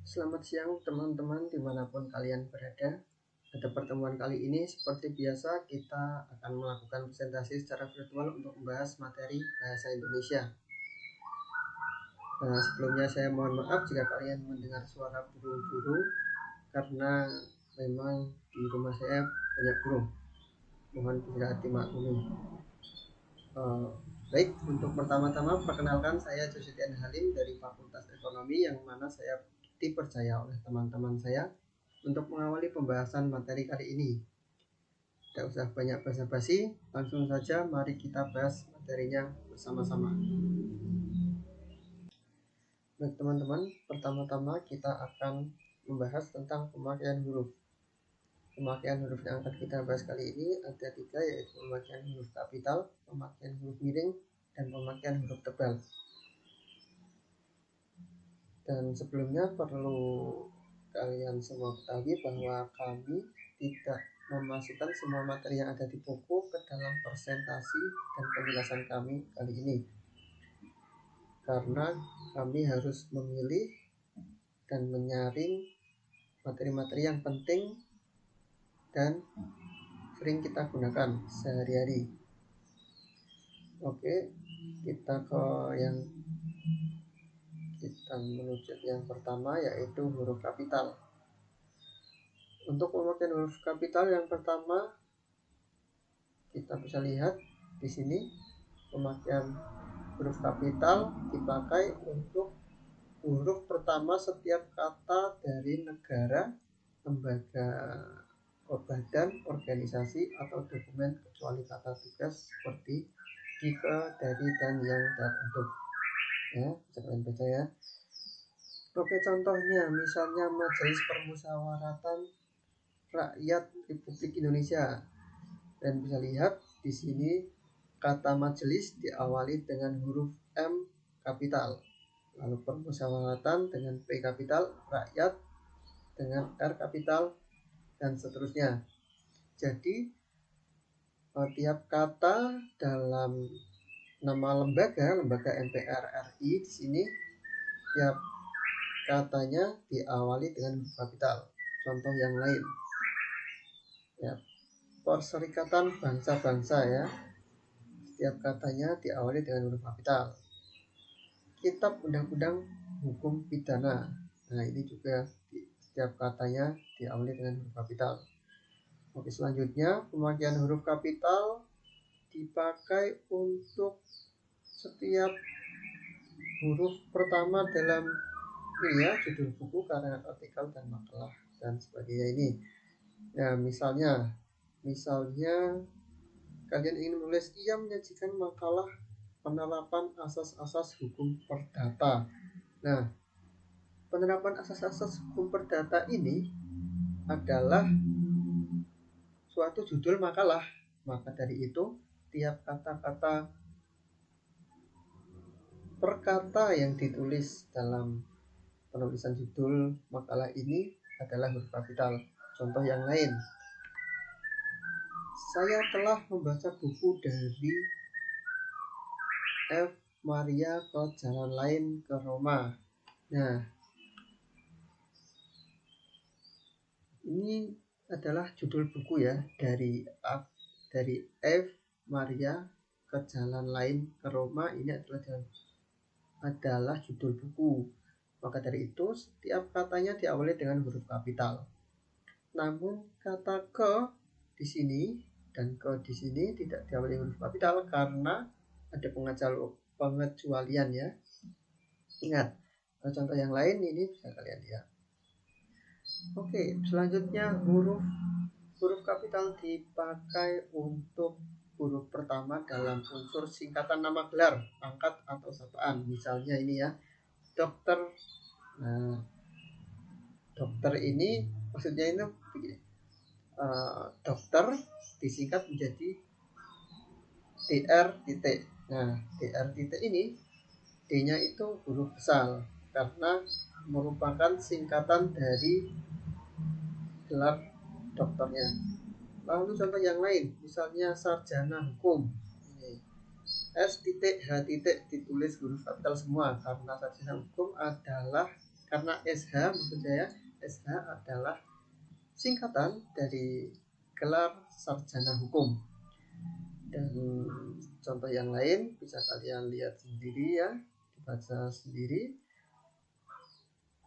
Selamat siang teman-teman dimanapun kalian berada. Pada pertemuan kali ini seperti biasa kita akan melakukan presentasi secara virtual untuk membahas materi bahasa Indonesia. Sebelumnya saya mohon maaf jika kalian mendengar suara burung-burung karena memang di rumah saya banyak burung. Mohon bisa dimaklumi. Baik, untuk pertama-tama perkenalkan saya Josidian Halim dari Fakultas Ekonomi yang mana saya dipercaya oleh teman-teman saya untuk mengawali pembahasan materi kali ini. Tidak usah banyak basa-basi, langsung saja mari kita bahas materinya bersama-sama. Baik teman-teman, pertama-tama kita akan membahas tentang pemakaian huruf. Pemakaian huruf yang akan kita bahas kali ini ada 3, yaitu pemakaian huruf kapital, pemakaian huruf miring, dan pemakaian huruf tebal. Dan sebelumnya perlu kalian semua ketahui bahwa kami tidak memasukkan semua materi yang ada di buku ke dalam presentasi dan penjelasan kami kali ini, karena kami harus memilih dan menyaring materi-materi yang penting dan sering kita gunakan sehari-hari. Oke, kita menuju yang pertama, yaitu huruf kapital. Untuk pemakaian huruf kapital yang pertama, kita bisa lihat di sini pemakaian huruf kapital dipakai untuk huruf pertama setiap kata dari negara, lembaga, badan, organisasi, atau dokumen kecuali kata tugas seperti jika, dari, dan, yang, dan, untuk. Ya, bisa kalian baca ya. Oke, contohnya misalnya Majelis Permusyawaratan Rakyat Republik Indonesia. Dan bisa lihat di sini kata majelis diawali dengan huruf M kapital, lalu permusyawaratan dengan P kapital, rakyat dengan R kapital, dan seterusnya. Jadi tiap kata dalam nama lembaga MPR RI di sini tiap katanya diawali dengan huruf kapital. Contoh yang lain, ya, Perserikatan Bangsa-Bangsa, ya, setiap katanya diawali dengan huruf kapital. Kitab Undang-Undang Hukum Pidana, nah ini juga setiap katanya diawali dengan huruf kapital. Oke, selanjutnya pemakaian huruf kapital dipakai untuk setiap huruf pertama dalam judul buku, karangan, artikel, dan makalah, dan sebagainya ini. Ya, misalnya kalian ingin menulis, ia menyajikan makalah penerapan asas-asas hukum perdata. Nah, penerapan asas-asas hukum perdata ini adalah suatu judul makalah. Maka dari itu, tiap kata-kata per kata yang ditulis dalam penulisan judul makalah ini adalah huruf kapital. Contoh yang lain, saya telah membaca buku dari F. Maria ke Jalan Lain ke Roma. Nah, ini adalah judul buku, ya, dari F. Maria ke Jalan Lain ke Roma. Ini adalah judul buku. Maka dari itu setiap katanya diawali dengan huruf kapital. Namun kata ke di sini dan ke di sini tidak diawali huruf kapital karena ada pengecualian, ya. Ingat, contoh yang lain ini bisa kalian lihat. Oke, selanjutnya huruf kapital dipakai untuk huruf pertama dalam unsur singkatan nama gelar, pangkat, atau sapaan. Misalnya ini, ya, dokter. Nah, dokter ini maksudnya itu begini, dokter disingkat menjadi DR titik. Nah, DR titik ini D-nya itu huruf besar karena merupakan singkatan dari gelar dokternya. Lalu contoh yang lain, misalnya sarjana hukum. Ini S titik H titik ditulis huruf kapital semua karena sarjana hukum adalah Karena SH, maksud saya SH adalah singkatan dari gelar sarjana hukum. Dan contoh yang lain bisa kalian lihat sendiri ya, dibaca sendiri.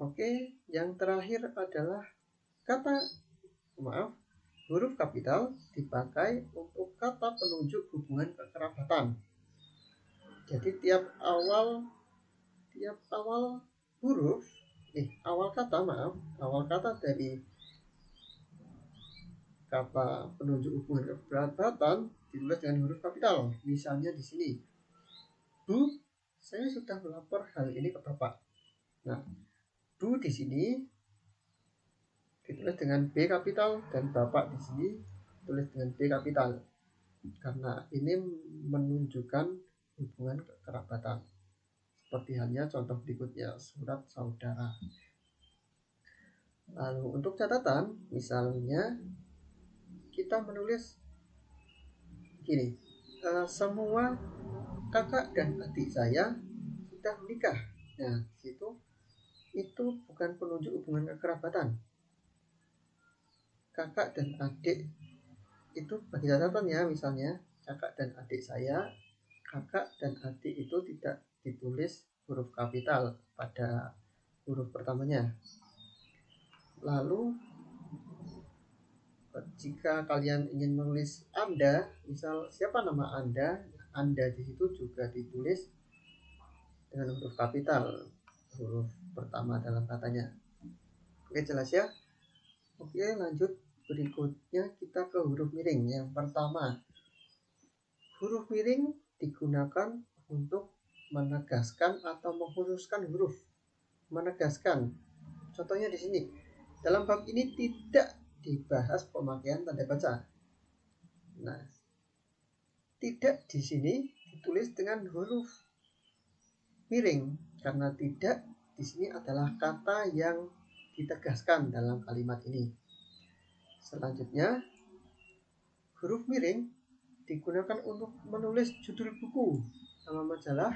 Oke, yang terakhir adalah huruf kapital dipakai untuk kata penunjuk hubungan kekerabatan. Jadi awal kata dari kata penunjuk hubungan kekerabatan ditulis dengan huruf kapital. Misalnya di sini, Bu, saya sudah melapor hal ini ke Bapak. Nah, Bu di sini ditulis dengan B kapital dan Bapak di sini tulis dengan B kapital karena ini menunjukkan hubungan kekerabatan. Seperti halnya contoh berikutnya, surat saudara. Lalu untuk catatan, misalnya kita menulis gini, semua kakak dan adik saya sudah menikah. Nah, itu bukan penunjuk hubungan kekerabatan. Kakak dan adik itu bagi catatan ya, misalnya kakak dan adik saya, kakak dan adik itu tidak ditulis huruf kapital pada huruf pertamanya. Lalu jika kalian ingin menulis Anda, misal siapa nama Anda, Anda di situ juga ditulis dengan huruf kapital, huruf pertama dalam katanya. Oke, jelas ya? Oke, lanjut. Berikutnya kita ke huruf miring. Yang pertama, huruf miring digunakan untuk menegaskan atau mengkhususkan huruf. Menegaskan. Contohnya di sini. Dalam bab ini tidak dibahas pemakaian tanda baca. Nah, tidak di sini ditulis dengan huruf miring karena tidak di sini adalah kata yang ditegaskan dalam kalimat ini. Selanjutnya, huruf miring digunakan untuk menulis judul buku, nama majalah,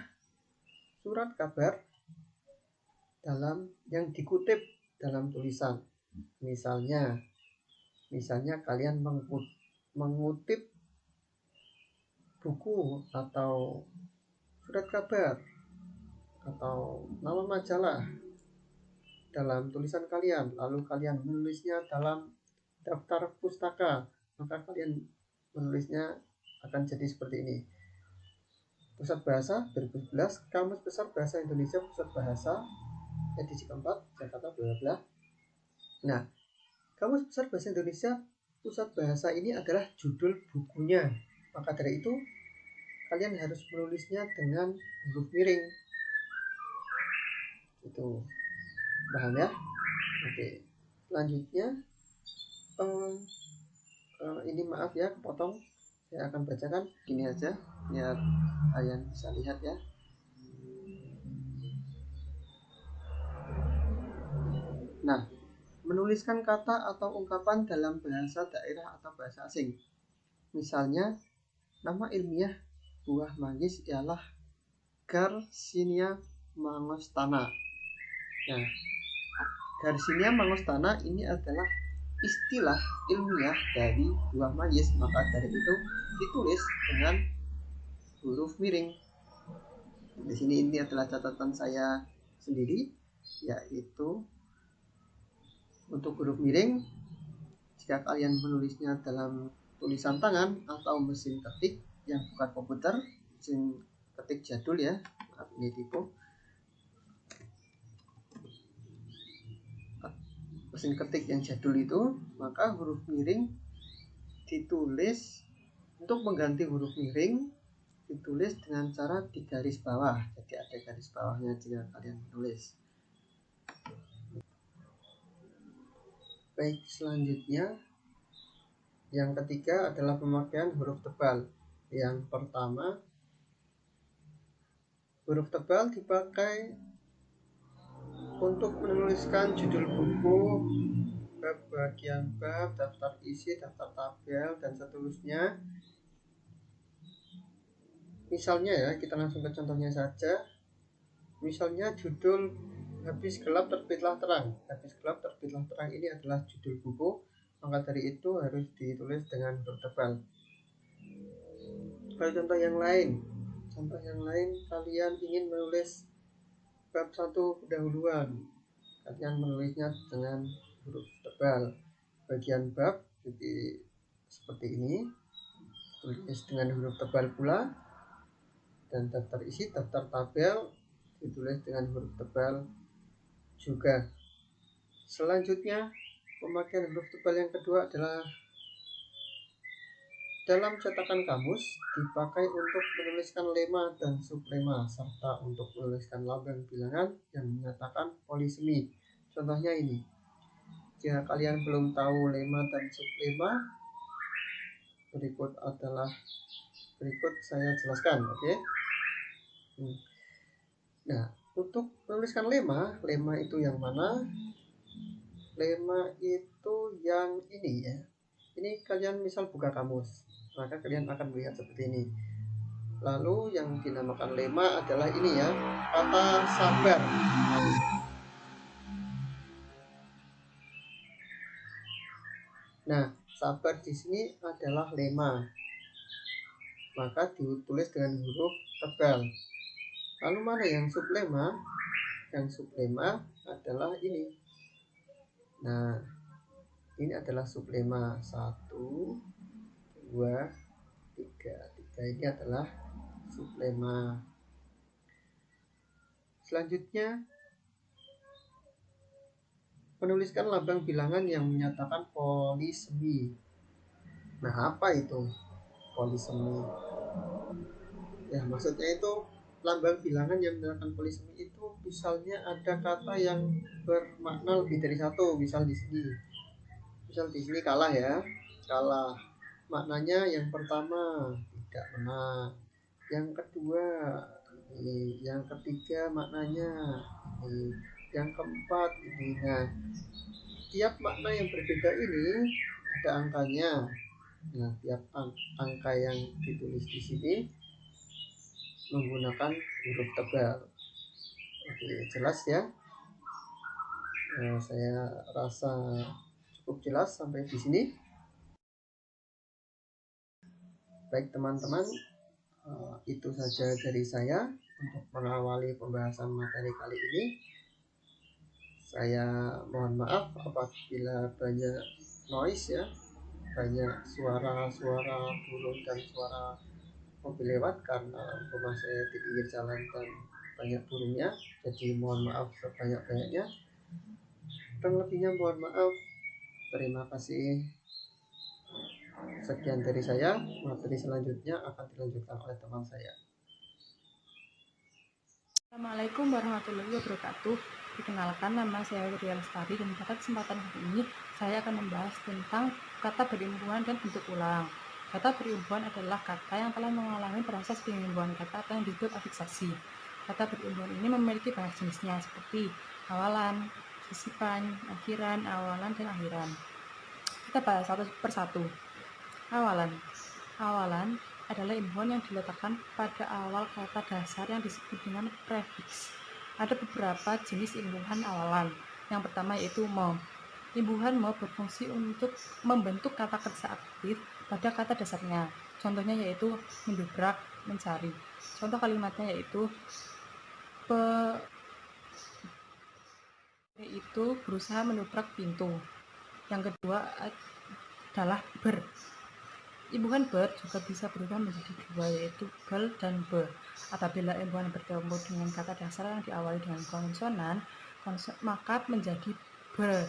surat kabar yang dikutip dalam tulisan. Misalnya kalian mengutip buku atau surat kabar atau nama majalah dalam tulisan kalian, lalu kalian menulisnya dalam daftar pustaka, maka kalian menulisnya akan jadi seperti ini. Pusat Bahasa 2011, Kamus Besar Bahasa Indonesia Pusat Bahasa, edisi keempat, Jakarta, bla bla. Nah, Kamus Besar Bahasa Indonesia Pusat Bahasa ini adalah judul bukunya. Maka dari itu, kalian harus menulisnya dengan huruf miring. Itu paham ya? Oke. Selanjutnya, ini maaf ya, potong. Saya akan bacakan gini aja biar kalian bisa lihat ya. Nah, menuliskan kata atau ungkapan dalam bahasa daerah atau bahasa asing. Misalnya, nama ilmiah buah manggis ialah Garcinia mangostana. Nah, Garcinia mangostana ini adalah istilah ilmiah dari buah manggis, maka dari itu ditulis dengan huruf miring. Di sini ini adalah catatan saya sendiri, yaitu untuk huruf miring, jika kalian menulisnya dalam tulisan tangan atau mesin ketik yang bukan komputer, mesin ketik jadul ya, ini tipe mesin ketik yang jadul itu, maka huruf miring ditulis, untuk mengganti huruf miring ditulis dengan cara di garis bawah, jadi ada garis bawahnya jika kalian menulis. Baik, selanjutnya yang ketiga adalah pemakaian huruf tebal. Yang pertama, huruf tebal dipakai untuk menuliskan judul buku, bagian bab, daftar isi, daftar tabel, dan seterusnya. Misalnya ya, kita langsung ke contohnya saja. Misalnya judul Habis gelap terbitlah terang. Habis gelap terbitlah terang ini adalah judul buku, maka dari itu harus ditulis dengan huruf tebal. Kalau contoh yang lain, kalian ingin menulis bab 1 pendahuluan, kalian menulisnya dengan huruf tebal. Bagian bab jadi seperti ini, tulis dengan huruf tebal pula. Dan daftar isi, daftar tabel ditulis dengan huruf tebal juga. Selanjutnya, pemakaian huruf tebal yang kedua adalah dalam cetakan kamus dipakai untuk menuliskan lema dan sublema serta untuk menuliskan lambang bilangan yang menyatakan polisemi. Contohnya ini. Jika kalian belum tahu lema dan sublema, berikut saya jelaskan, oke? Nah, untuk menuliskan lema itu yang mana? Lema itu yang ini ya. Ini kalian misal buka kamus, maka kalian akan melihat seperti ini. Lalu yang dinamakan lema adalah ini ya, kata sabar. Nah, sabar di sini adalah lema, maka ditulis dengan huruf tebal. Lalu mana yang sublema? Yang sublema adalah ini. Nah, ini adalah sublema 1, 2, 3. Ini adalah sublema. Selanjutnya, menuliskan lambang bilangan yang menyatakan polisemi. Nah, apa itu polisemi? Ya, maksudnya itu lambang bilangan yang menyatakan polisemi itu misalnya ada kata yang bermakna lebih dari satu. Misal di sini kalah ya. Kalah. Maknanya yang pertama tidak menang. Yang kedua ini, yang ketiga maknanya ini, yang keempat ini. Nah, tiap makna yang berbeda ini ada angkanya. Nah, tiap angka yang ditulis di sini menggunakan huruf tebal. Oke, jelas ya. Saya rasa cukup jelas sampai di sini. Baik teman-teman, itu saja dari saya untuk mengawali pembahasan materi kali ini. Saya mohon maaf apabila banyak noise ya, banyak suara-suara burung dan suara mobil lewat karena rumah saya di pinggir jalan dan banyak burungnya. Jadi mohon maaf sebanyak-banyaknya. Dan lebihnya mohon maaf. Terima kasih. Sekian dari saya. Materi selanjutnya akan dilanjutkan oleh teman saya. Assalamualaikum warahmatullahi wabarakatuh. Perkenalkan, nama saya Wirya Lestari dan pada kesempatan hari ini saya akan membahas tentang kata berimbuhan dan bentuk ulang. Kata berimbuhan adalah kata yang telah mengalami proses pengimbuhan kata atau yang disebut afiksasi. Kata berimbuhan ini memiliki banyak jenisnya seperti awalan, sisipan, akhiran, awalan, dan akhiran. Kita bahas satu persatu. Awalan adalah imbuhan yang diletakkan pada awal kata dasar yang disebut dengan prefiks. Ada beberapa jenis imbuhan awalan. Yang pertama yaitu mo. Imbuhan mo berfungsi untuk membentuk kata kerja aktif pada kata dasarnya. Contohnya yaitu mendobrak, mencari. Contoh kalimatnya yaitu berusaha mendobrak pintu. Yang kedua adalah ber. Imbuhan ber juga bisa berubah menjadi dua, yaitu bel dan be. Apabila imbuhan bertemu dengan kata dasar yang diawali dengan konsonan, maka menjadi be.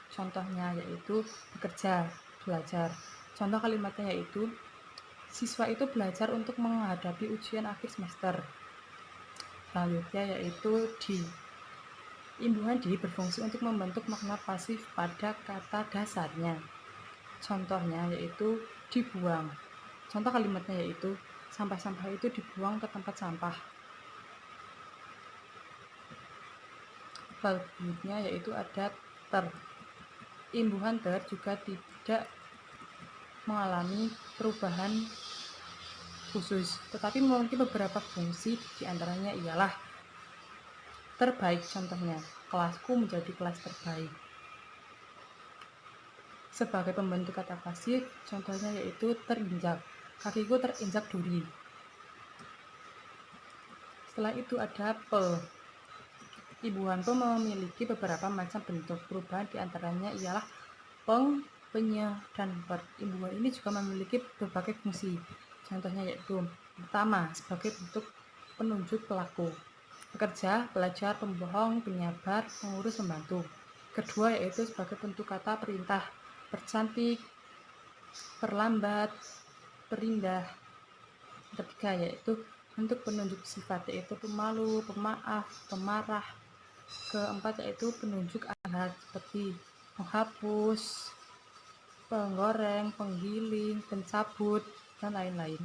Contohnya yaitu bekerja, belajar. Contoh kalimatnya yaitu siswa itu belajar untuk menghadapi ujian akhir semester. Selanjutnya yaitu di. Imbuhan di berfungsi untuk membentuk makna pasif pada kata dasarnya. Contohnya yaitu dibuang. Contoh kalimatnya yaitu sampah-sampah itu dibuang ke tempat sampah. Selanjutnya yaitu ada ter. Imbuhan ter juga tidak mengalami perubahan khusus, tetapi memiliki beberapa fungsi, diantaranya ialah terbaik, contohnya kelasku menjadi kelas terbaik. Sebagai pembentuk kata pasif, contohnya yaitu terinjak, kakiku terinjak duri. Setelah itu ada pe. Imbuhan pe memiliki beberapa macam bentuk, perubahan diantaranya ialah peng, penye, dan per. Imbuhan ini juga memiliki berbagai fungsi, contohnya yaitu pertama, sebagai bentuk penunjuk pelaku, pekerja, pelajar, pembohong, penyabar, pengurus, pembantu. Kedua yaitu sebagai bentuk kata perintah, percantik, perlambat, perindah. Ketiga yaitu bentuk penunjuk sifat, yaitu pemalu, pemaaf, pemarah. Keempat yaitu penunjuk alat seperti menghapus, penggoreng, penggiling, pencabut, dan lain-lain.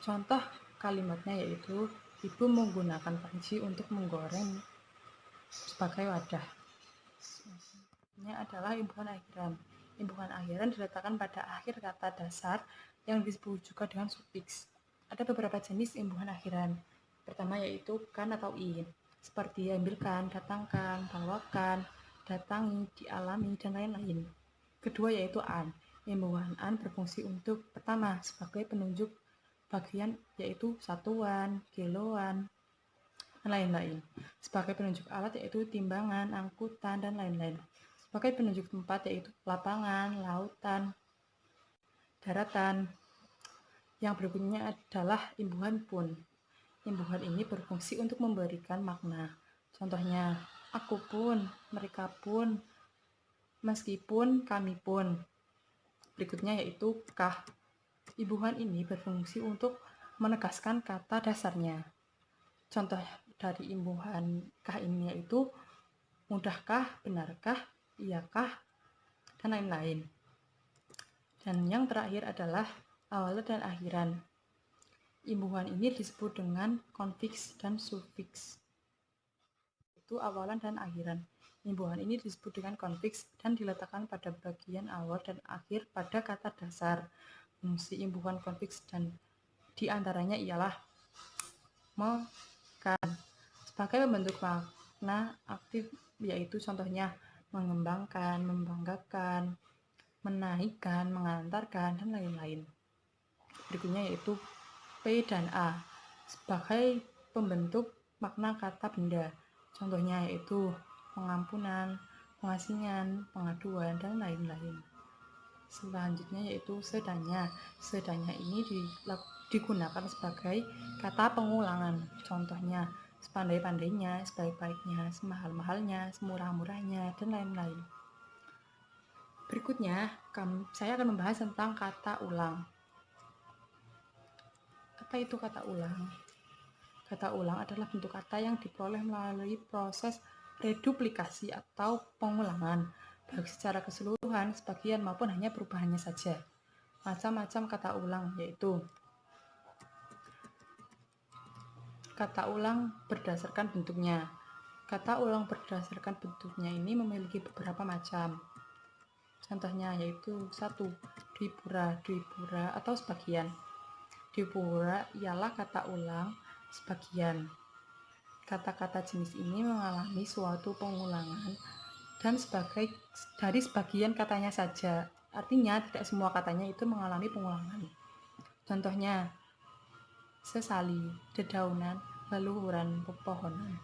Contoh kalimatnya yaitu ibu menggunakan panci untuk menggoreng sebagai wadah. Ini adalah imbuhan akhiran. Imbuhan akhiran diletakkan pada akhir kata dasar yang disebut juga dengan sufiks. Ada beberapa jenis imbuhan akhiran. Pertama yaitu kan atau in, seperti ambilkan, datangkan, bawakan, datangi, dialami, dan lain-lain. Kedua yaitu an. Imbuhan an berfungsi untuk pertama sebagai penunjuk bagian yaitu satuan, kiloan, dan lain-lain. Sebagai penunjuk alat yaitu timbangan, angkutan, dan lain-lain. Sebagai penunjuk tempat yaitu lapangan, lautan, daratan. Yang berikutnya adalah imbuhan pun. Imbuhan ini berfungsi untuk memberikan makna. Contohnya, aku pun, mereka pun, meskipun, kami pun. Berikutnya yaitu kah. Imbuhan ini berfungsi untuk menegaskan kata dasarnya. Contoh dari imbuhan kah ini yaitu mudahkah, benarkah, iyakah, dan lain-lain. Dan yang terakhir adalah awalan dan akhiran. Imbuhan ini disebut dengan konfiks dan sufiks. Itu awalan dan akhiran. Imbuhan ini disebut dengan konfiks dan diletakkan pada bagian awal dan akhir pada kata dasar. Fungsi imbuhan konfiks dan diantaranya ialah sebagai membentuk makna aktif, yaitu contohnya mengembangkan, membanggakan, menaikkan, mengantarkan, dan lain-lain. Berikutnya yaitu P dan A sebagai pembentuk makna kata benda. Contohnya yaitu pengampunan, pengasingan, pengaduan, dan lain-lain. Selanjutnya yaitu sedanya. Sedanya ini digunakan sebagai kata pengulangan. Contohnya sepandai-pandainya, sebaik-baiknya, semahal-mahalnya, semurah-murahnya, dan lain-lain. Berikutnya, saya akan membahas tentang kata ulang. Apa itu kata ulang? Kata ulang adalah bentuk kata yang diperoleh melalui proses reduplikasi atau pengulangan, baik secara keseluruhan, sebagian, maupun hanya perubahannya saja. Macam-macam kata ulang yaitu kata ulang berdasarkan bentuknya. Kata ulang berdasarkan bentuknya ini memiliki beberapa macam. Contohnya yaitu 1. Dwipura, dwipura atau sebagian. Dwipura ialah kata ulang sebagian. Kata-kata jenis ini mengalami suatu pengulangan dan dari sebagian katanya saja. Artinya tidak semua katanya itu mengalami pengulangan. Contohnya sesali, dedaunan, leluhuran, pepohonan.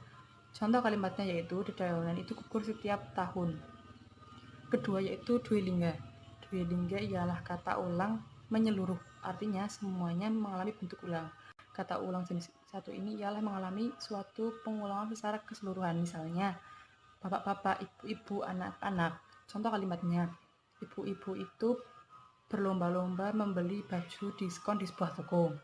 Contoh kalimatnya yaitu dedaunan itu gugur setiap tahun. Kedua yaitu dwilingga. Dwilingga ialah kata ulang menyeluruh, artinya semuanya mengalami bentuk ulang. Kata ulang jenis satu ini ialah mengalami suatu pengulangan secara keseluruhan, misalnya bapak-bapak, ibu-ibu, anak-anak. Contoh kalimatnya, ibu-ibu itu berlomba-lomba membeli baju diskon di sebuah toko.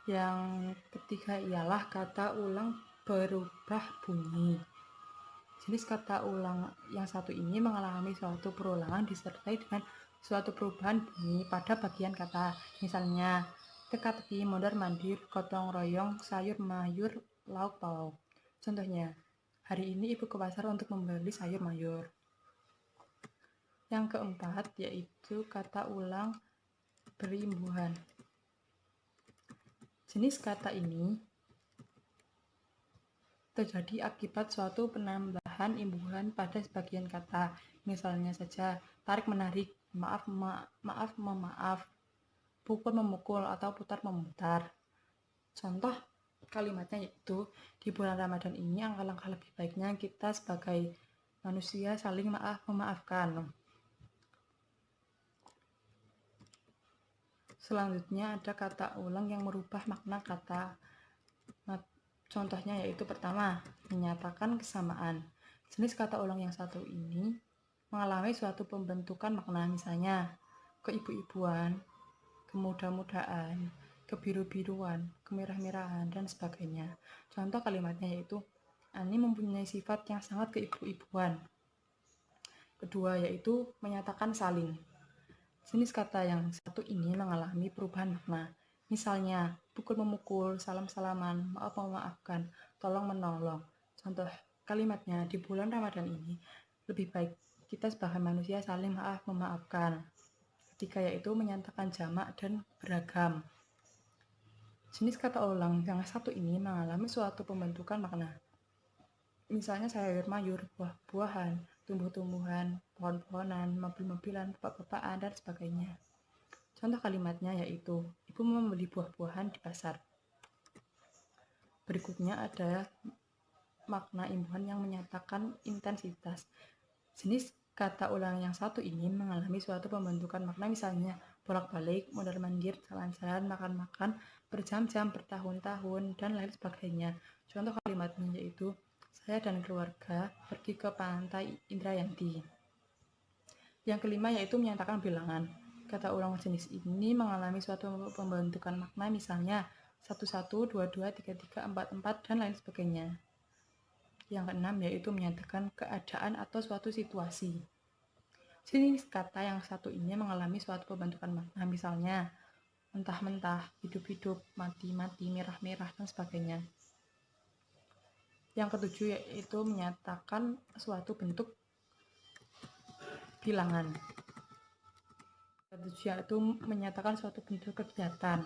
Yang ketiga ialah kata ulang berubah bunyi. Jenis kata ulang yang satu ini mengalami suatu perulangan disertai dengan suatu perubahan bunyi pada bagian kata. Misalnya, teka-teki, mondar-mandir, gotong royong, sayur mayur, lauk pauk. Contohnya, hari ini ibu ke pasar untuk membeli sayur mayur. Yang keempat yaitu kata ulang berimbuhan. Jenis kata ini terjadi akibat suatu penambahan imbuhan pada sebagian kata. Misalnya saja, tarik-menarik, maaf-memaaf, pukul-memukul, atau putar-memutar. Contoh kalimatnya yaitu, di bulan Ramadan ini alangkah lebih baiknya kita sebagai manusia saling memaafkan. Selanjutnya ada kata ulang yang merubah makna kata. Contohnya yaitu pertama, menyatakan kesamaan. Jenis kata ulang yang satu ini mengalami suatu pembentukan makna, misalnya keibu-ibuan, kemuda-mudaan, kebiru-biruan, kemerah-merahan, dan sebagainya. Contoh kalimatnya yaitu, Ani mempunyai sifat yang sangat keibu-ibuan. Kedua yaitu menyatakan saling. Jenis kata yang satu ini mengalami perubahan makna. Misalnya, pukul-memukul, salam-salaman, maaf-memaafkan, tolong-menolong. Contoh kalimatnya, di bulan Ramadan ini, lebih baik kita sebagai manusia saling maaf-memaafkan. Ketiga yaitu menyatakan jamak dan beragam. Jenis kata ulang yang satu ini mengalami suatu pembentukan makna. Misalnya sayur-mayur, buah-buahan, tumbuh-tumbuhan, pohon-pohonan, mobil-mobilan, bapak-bapakan, dan sebagainya. Contoh kalimatnya yaitu, ibu membeli buah-buahan di pasar. Berikutnya ada makna imbuhan yang menyatakan intensitas. Jenis kata ulang yang satu ini mengalami suatu pembentukan makna, misalnya bolak-balik, mondar-mandir, jalan-jalan, makan-makan, berjam-jam, bertahun-tahun, dan lain sebagainya. Contoh kalimatnya yaitu, saya dan keluarga pergi ke pantai Indrayanti. Yang kelima yaitu menyatakan bilangan. Kata ulang jenis ini mengalami suatu pembentukan makna, misalnya 11, 22, 33, 44, dan lain sebagainya. Yang keenam yaitu menyatakan keadaan atau suatu situasi. Jenis kata yang satu ini mengalami suatu pembentukan makna, misalnya mentah-mentah, hidup-hidup, mati-mati, merah-merah, dan sebagainya. Yang ketujuh yaitu menyatakan suatu bentuk bilangan. Ketujuh yaitu menyatakan suatu bentuk kegiatan.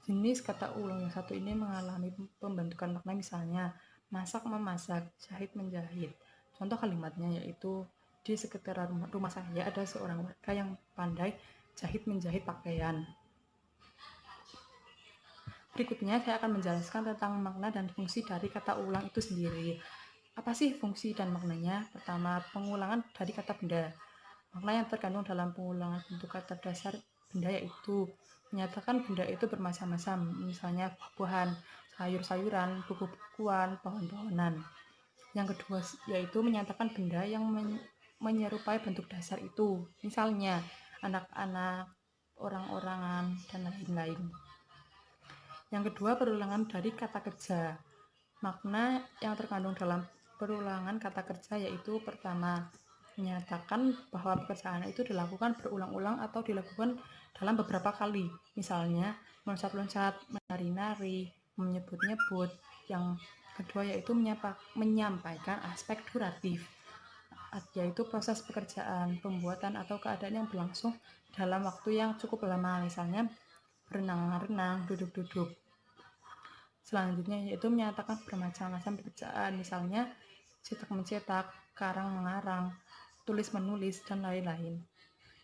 Jenis kata ulang yang satu ini mengalami pembentukan makna, misalnya masak-memasak, jahit-menjahit. Contoh kalimatnya yaitu, di sekitar rumah saya ada seorang warga yang pandai jahit-menjahit pakaian. Berikutnya saya akan menjelaskan tentang makna dan fungsi dari kata ulang itu sendiri. Apa sih fungsi dan maknanya? Pertama, pengulangan dari kata benda. Makna yang terkandung dalam pengulangan bentuk kata dasar benda yaitu menyatakan benda itu bermacam-macam, misalnya buah-buahan, sayur-sayuran, buku-bukuan, pohon-pohonan. Yang kedua yaitu menyatakan benda yang menyerupai bentuk dasar itu, misalnya anak-anak, orang-orangan, dan lain-lain. Yang kedua, perulangan dari kata kerja. Makna yang terkandung dalam perulangan kata kerja yaitu pertama, menyatakan bahwa pekerjaan itu dilakukan berulang-ulang atau dilakukan dalam beberapa kali, misalnya meloncat-loncat, menari-nari, menyebut-nyebut. Yang kedua yaitu menyampaikan aspek duratif, yaitu proses pekerjaan, pembuatan, atau keadaan yang berlangsung dalam waktu yang cukup lama, misalnya berenang-renang, duduk-duduk. Selanjutnya yaitu menyatakan bermacam-macam pekerjaan, misalnya cetak-mencetak, karang-mengarang, tulis-menulis, dan lain-lain.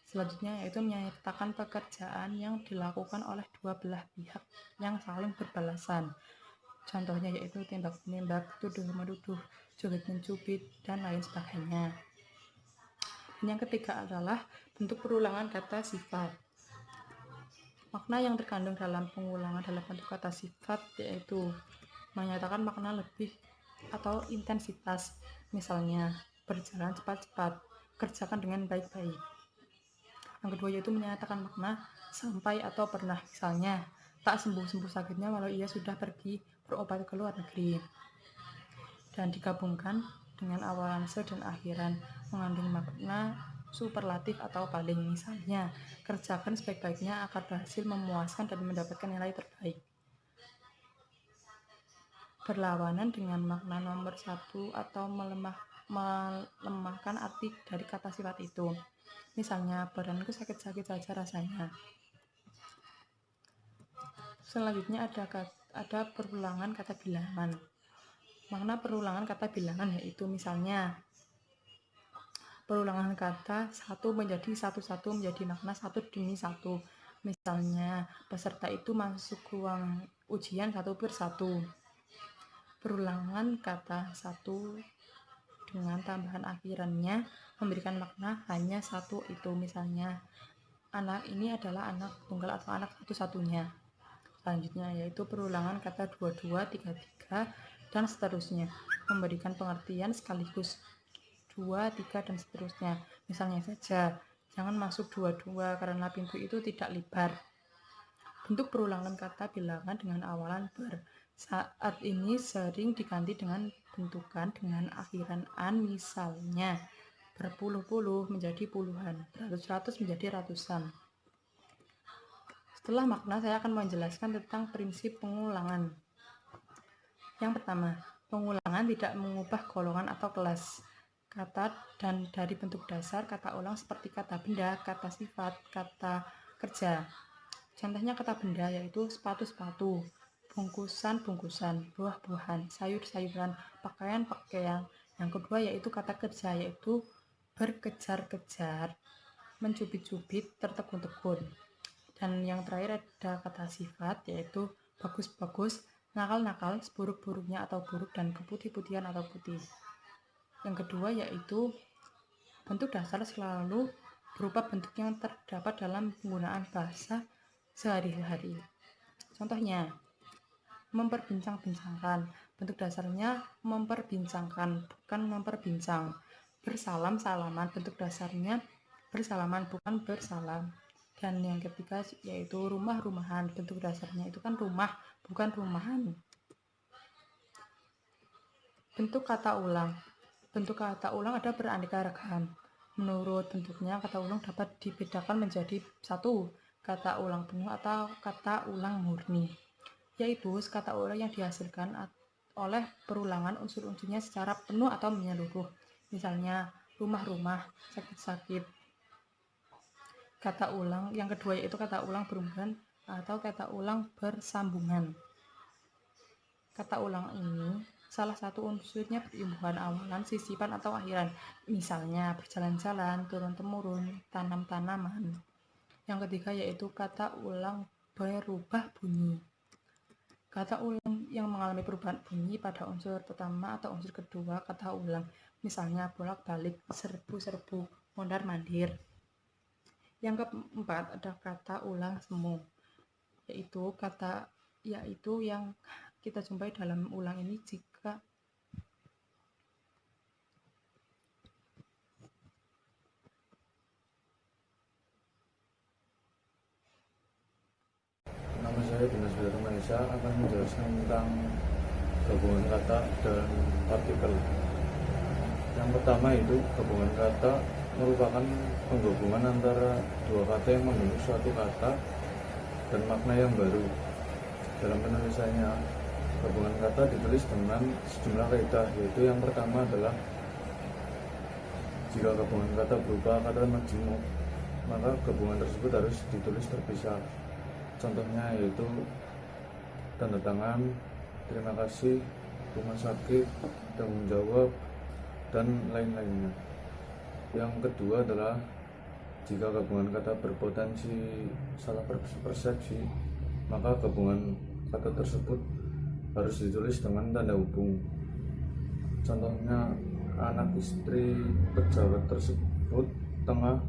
Selanjutnya yaitu menyatakan pekerjaan yang dilakukan oleh dua belah pihak yang saling berbalasan. Contohnya yaitu tembak-menembak, tuduh-menuduh, cubit-mencubit, dan lain sebagainya. Dan yang ketiga adalah bentuk perulangan kata sifat. Makna yang terkandung dalam pengulangan dalam bentuk kata sifat yaitu menyatakan makna lebih atau intensitas, misalnya berjalan cepat-cepat, kerjakan dengan baik-baik. Yang kedua yaitu menyatakan makna sampai atau pernah, misalnya tak sembuh-sembuh sakitnya walau ia sudah pergi berobat ke luar negeri. Dan digabungkan dengan awalan se dan akhiran, mengandung makna superlatif atau paling, misalnya kerjakan sebaik-baiknya agar berhasil memuaskan dan mendapatkan nilai terbaik. Berlawanan dengan makna nomor satu atau melemahkan arti dari kata sifat itu, misalnya badanku sakit-sakit saja rasanya. Selanjutnya ada perulangan kata bilangan. makna perulangan kata bilangan yaitu misalnya perulangan kata satu menjadi satu menjadi makna satu demi satu. Misalnya peserta itu masuk ruang ujian 1/1. Perulangan kata satu dengan tambahan akhirannya memberikan makna hanya satu itu. Misalnya anak ini adalah anak tunggal atau anak satu-satunya. Selanjutnya yaitu perulangan kata 22, 33 dan seterusnya memberikan pengertian sekaligus 2, 3 dan seterusnya. Misalnya saja jangan masuk 22 karena pintu itu tidak lebar. Bentuk perulangan kata bilangan dengan awalan ber saat ini sering diganti dengan bentukan dengan akhiran an, misalnya berpuluh-puluh menjadi puluhan, beratus-ratus menjadi ratusan. Setelah makna, saya akan menjelaskan tentang prinsip pengulangan. Yang pertama, pengulangan tidak mengubah golongan atau kelas kata dan dari bentuk dasar kata ulang seperti kata benda, kata sifat, kata kerja. Contohnya kata benda yaitu sepatu-sepatu, bungkusan-bungkusan, buah-buahan, sayur-sayuran, pakaian-pakaian. Yang kedua yaitu kata kerja yaitu berkejar-kejar, mencubit-cubit, tertegun-tegun. Dan yang terakhir ada kata sifat yaitu bagus-bagus, nakal-nakal, seburuk-buruknya atau buruk, dan keputih-putihan atau putih. Yang kedua yaitu bentuk dasar selalu berupa bentuk yang terdapat dalam penggunaan bahasa sehari-hari. Contohnya, memperbincang-bincangkan. Bentuk dasarnya memperbincangkan, bukan memperbincang. Bersalam-salaman. Bentuk dasarnya bersalaman, bukan bersalam. Dan yang ketiga yaitu rumah-rumahan. Bentuk dasarnya itu kan rumah, bukan rumahan. Bentuk kata ulang. Bentuk kata ulang ada beraneka ragam. Menurut bentuknya, kata ulang dapat dibedakan menjadi 1. Kata ulang penuh atau kata ulang murni, yaitu kata ulang yang dihasilkan oleh perulangan unsur-unsurnya secara penuh atau menyeluruh. Misalnya rumah-rumah, sakit-sakit. Kata ulang yang kedua yaitu kata ulang berhubungan atau kata ulang bersambungan. Kata ulang ini salah satu unsurnya berimbuhan awalan, sisipan atau akhiran. Misalnya berjalan-jalan, turun-temurun, tanam-tanaman. Yang ketiga yaitu kata ulang berubah bunyi. Kata ulang yang mengalami perubahan bunyi pada unsur pertama atau unsur kedua kata ulang. Misalnya bolak-balik, serbu-serbu, mondar-mandir. Yang keempat ada kata ulang semu, yaitu yang kita jumpai dalam ulang ini jika Nama saya Dimas Wiratno Mahesa akan menjelaskan tentang gabungan kata dan partikel. Yang pertama itu gabungan kata merupakan penggabungan antara dua kata yang membentuk suatu kata dan makna yang baru. Dalam penulisannya, gabungan kata ditulis dengan sejumlah kaidah, yaitu yang pertama adalah jika gabungan kata berupa kata majmuk, maka gabungan tersebut harus ditulis terpisah. Contohnya yaitu tanda tangan, terima kasih, rumah sakit, tanggung jawab, dan lain-lainnya. Yang kedua adalah jika gabungan kata berpotensi salah persepsi, maka gabungan kata tersebut harus ditulis dengan tanda hubung. Contohnya, anak istri pejabat tersebut tengah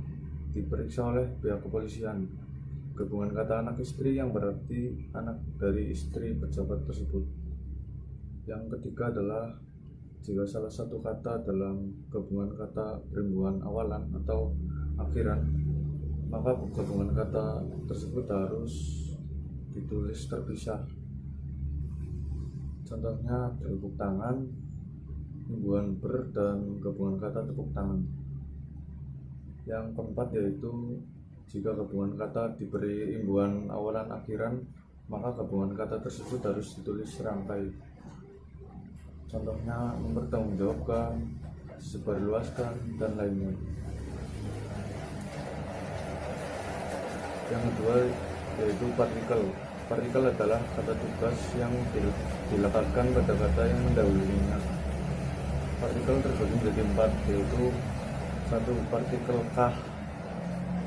diperiksa oleh pihak kepolisian. Gabungan kata anak istri yang berarti anak dari istri pejabat tersebut. Yang ketiga adalah jika salah satu kata dalam gabungan kata berimbuhan awalan atau akhiran, maka gabungan kata tersebut harus ditulis terpisah. Contohnya tepuk tangan, imbuhan ber, dan gabungan kata tepuk tangan. Yang keempat yaitu jika gabungan kata diberi imbuhan awalan akhiran, maka gabungan kata tersebut harus ditulis serangkai. Contohnya mempertanggungjawabkan, sebarluaskan, dan lainnya. Yang kedua yaitu partikel. Partikel adalah kata tugas yang dilekatkan pada kata yang mendahulunya. Partikel terbagi menjadi 4, yaitu 1. Partikel kah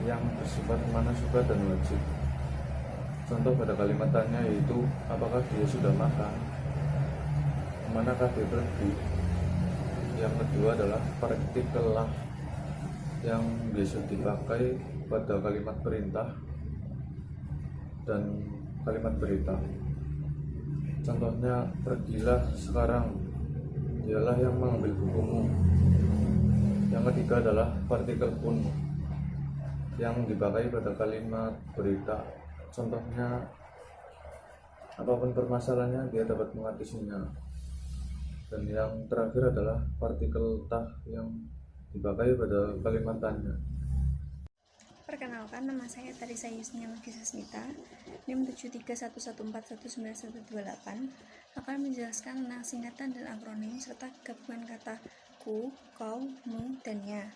yang bersifat manasuka dan wajib. Contoh pada kalimat tanya yaitu apakah dia sudah makan, kemanakah dia pergi. Yang kedua adalah partikel lah yang biasa dipakai pada kalimat perintah dan kalimat berita. Contohnya, pergilah sekarang, dialah yang mengambil bukumu. Yang ketiga adalah partikel pun yang dipakai pada kalimat berita. Contohnya, apapun permasalahannya dia dapat mengatasinya. Dan yang terakhir adalah partikel tah yang dipakai pada kalimat tanya. Perkenalkan, nama saya Tarisa Yusnia Magisa Smita, NIM 7311141128, akan menjelaskan tentang singkatan dan akronim serta gabungan kata ku, kau, mu, dan nya.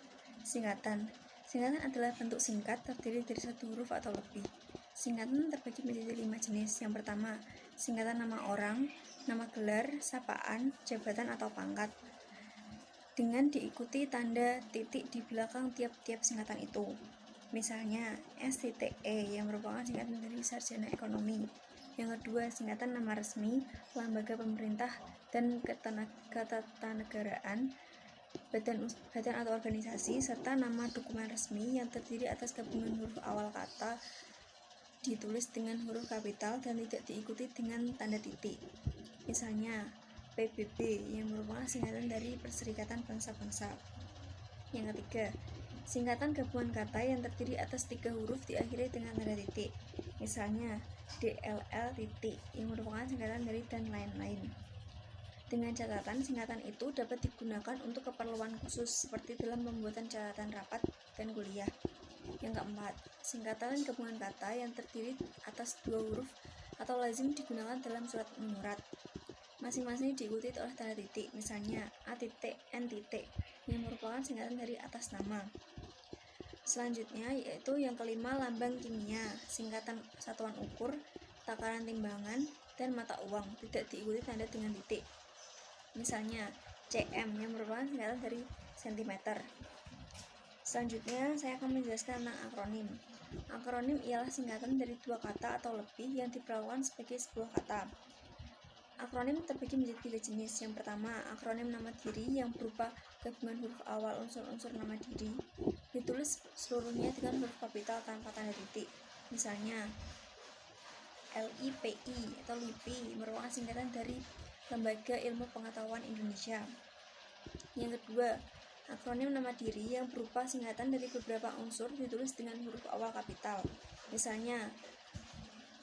Singkatan adalah bentuk singkat terdiri dari satu huruf atau lebih. Singkatan terbagi menjadi 5 jenis. Yang pertama, singkatan nama orang, nama gelar, sapaan, jabatan atau pangkat, dengan diikuti tanda titik di belakang tiap-tiap singkatan itu. Misalnya, STTE yang merupakan singkatan dari Sarjana Ekonomi. Yang kedua, singkatan nama resmi, lembaga pemerintah dan ketatanegaraan, badan atau organisasi, serta nama dokumen resmi yang terdiri atas gabungan huruf awal kata ditulis dengan huruf kapital dan tidak diikuti dengan tanda titik. Misalnya, PBB yang merupakan singkatan dari Perserikatan Bangsa-Bangsa. Yang ketiga, singkatan gabungan kata yang terdiri atas 3 huruf diakhiri dengan tanda titik. Misalnya, DLL titik yang merupakan singkatan dari dan lain-lain. Dengan catatan, singkatan itu dapat digunakan untuk keperluan khusus seperti dalam pembuatan catatan rapat dan kuliah. Yang keempat, singkatan gabungan kata yang terdiri atas 2 huruf atau lazim digunakan dalam surat menyurat. Masing-masing diikuti oleh tanda titik, misalnya A titik, N titik, yang merupakan singkatan dari atas nama. Selanjutnya yaitu yang kelima, lambang kimia, singkatan satuan ukur, takaran timbangan, dan mata uang, tidak diikuti tanda dengan titik. Misalnya CM yang merupakan singkatan dari sentimeter. Selanjutnya saya akan menjelaskan tentang akronim. Akronim ialah singkatan dari 2 kata atau lebih yang diperlakukan sebagai sebuah kata. Akronim terbagi menjadi 3 jenis. Yang pertama, akronim nama diri yang berupa gabungan huruf awal unsur-unsur nama diri, ditulis seluruhnya dengan huruf kapital tanpa tanda titik. Misalnya, LIPI atau LIPI merupakan singkatan dari Lembaga Ilmu Pengetahuan Indonesia. Yang kedua, akronim nama diri yang berupa singkatan dari beberapa unsur ditulis dengan huruf awal kapital. Misalnya,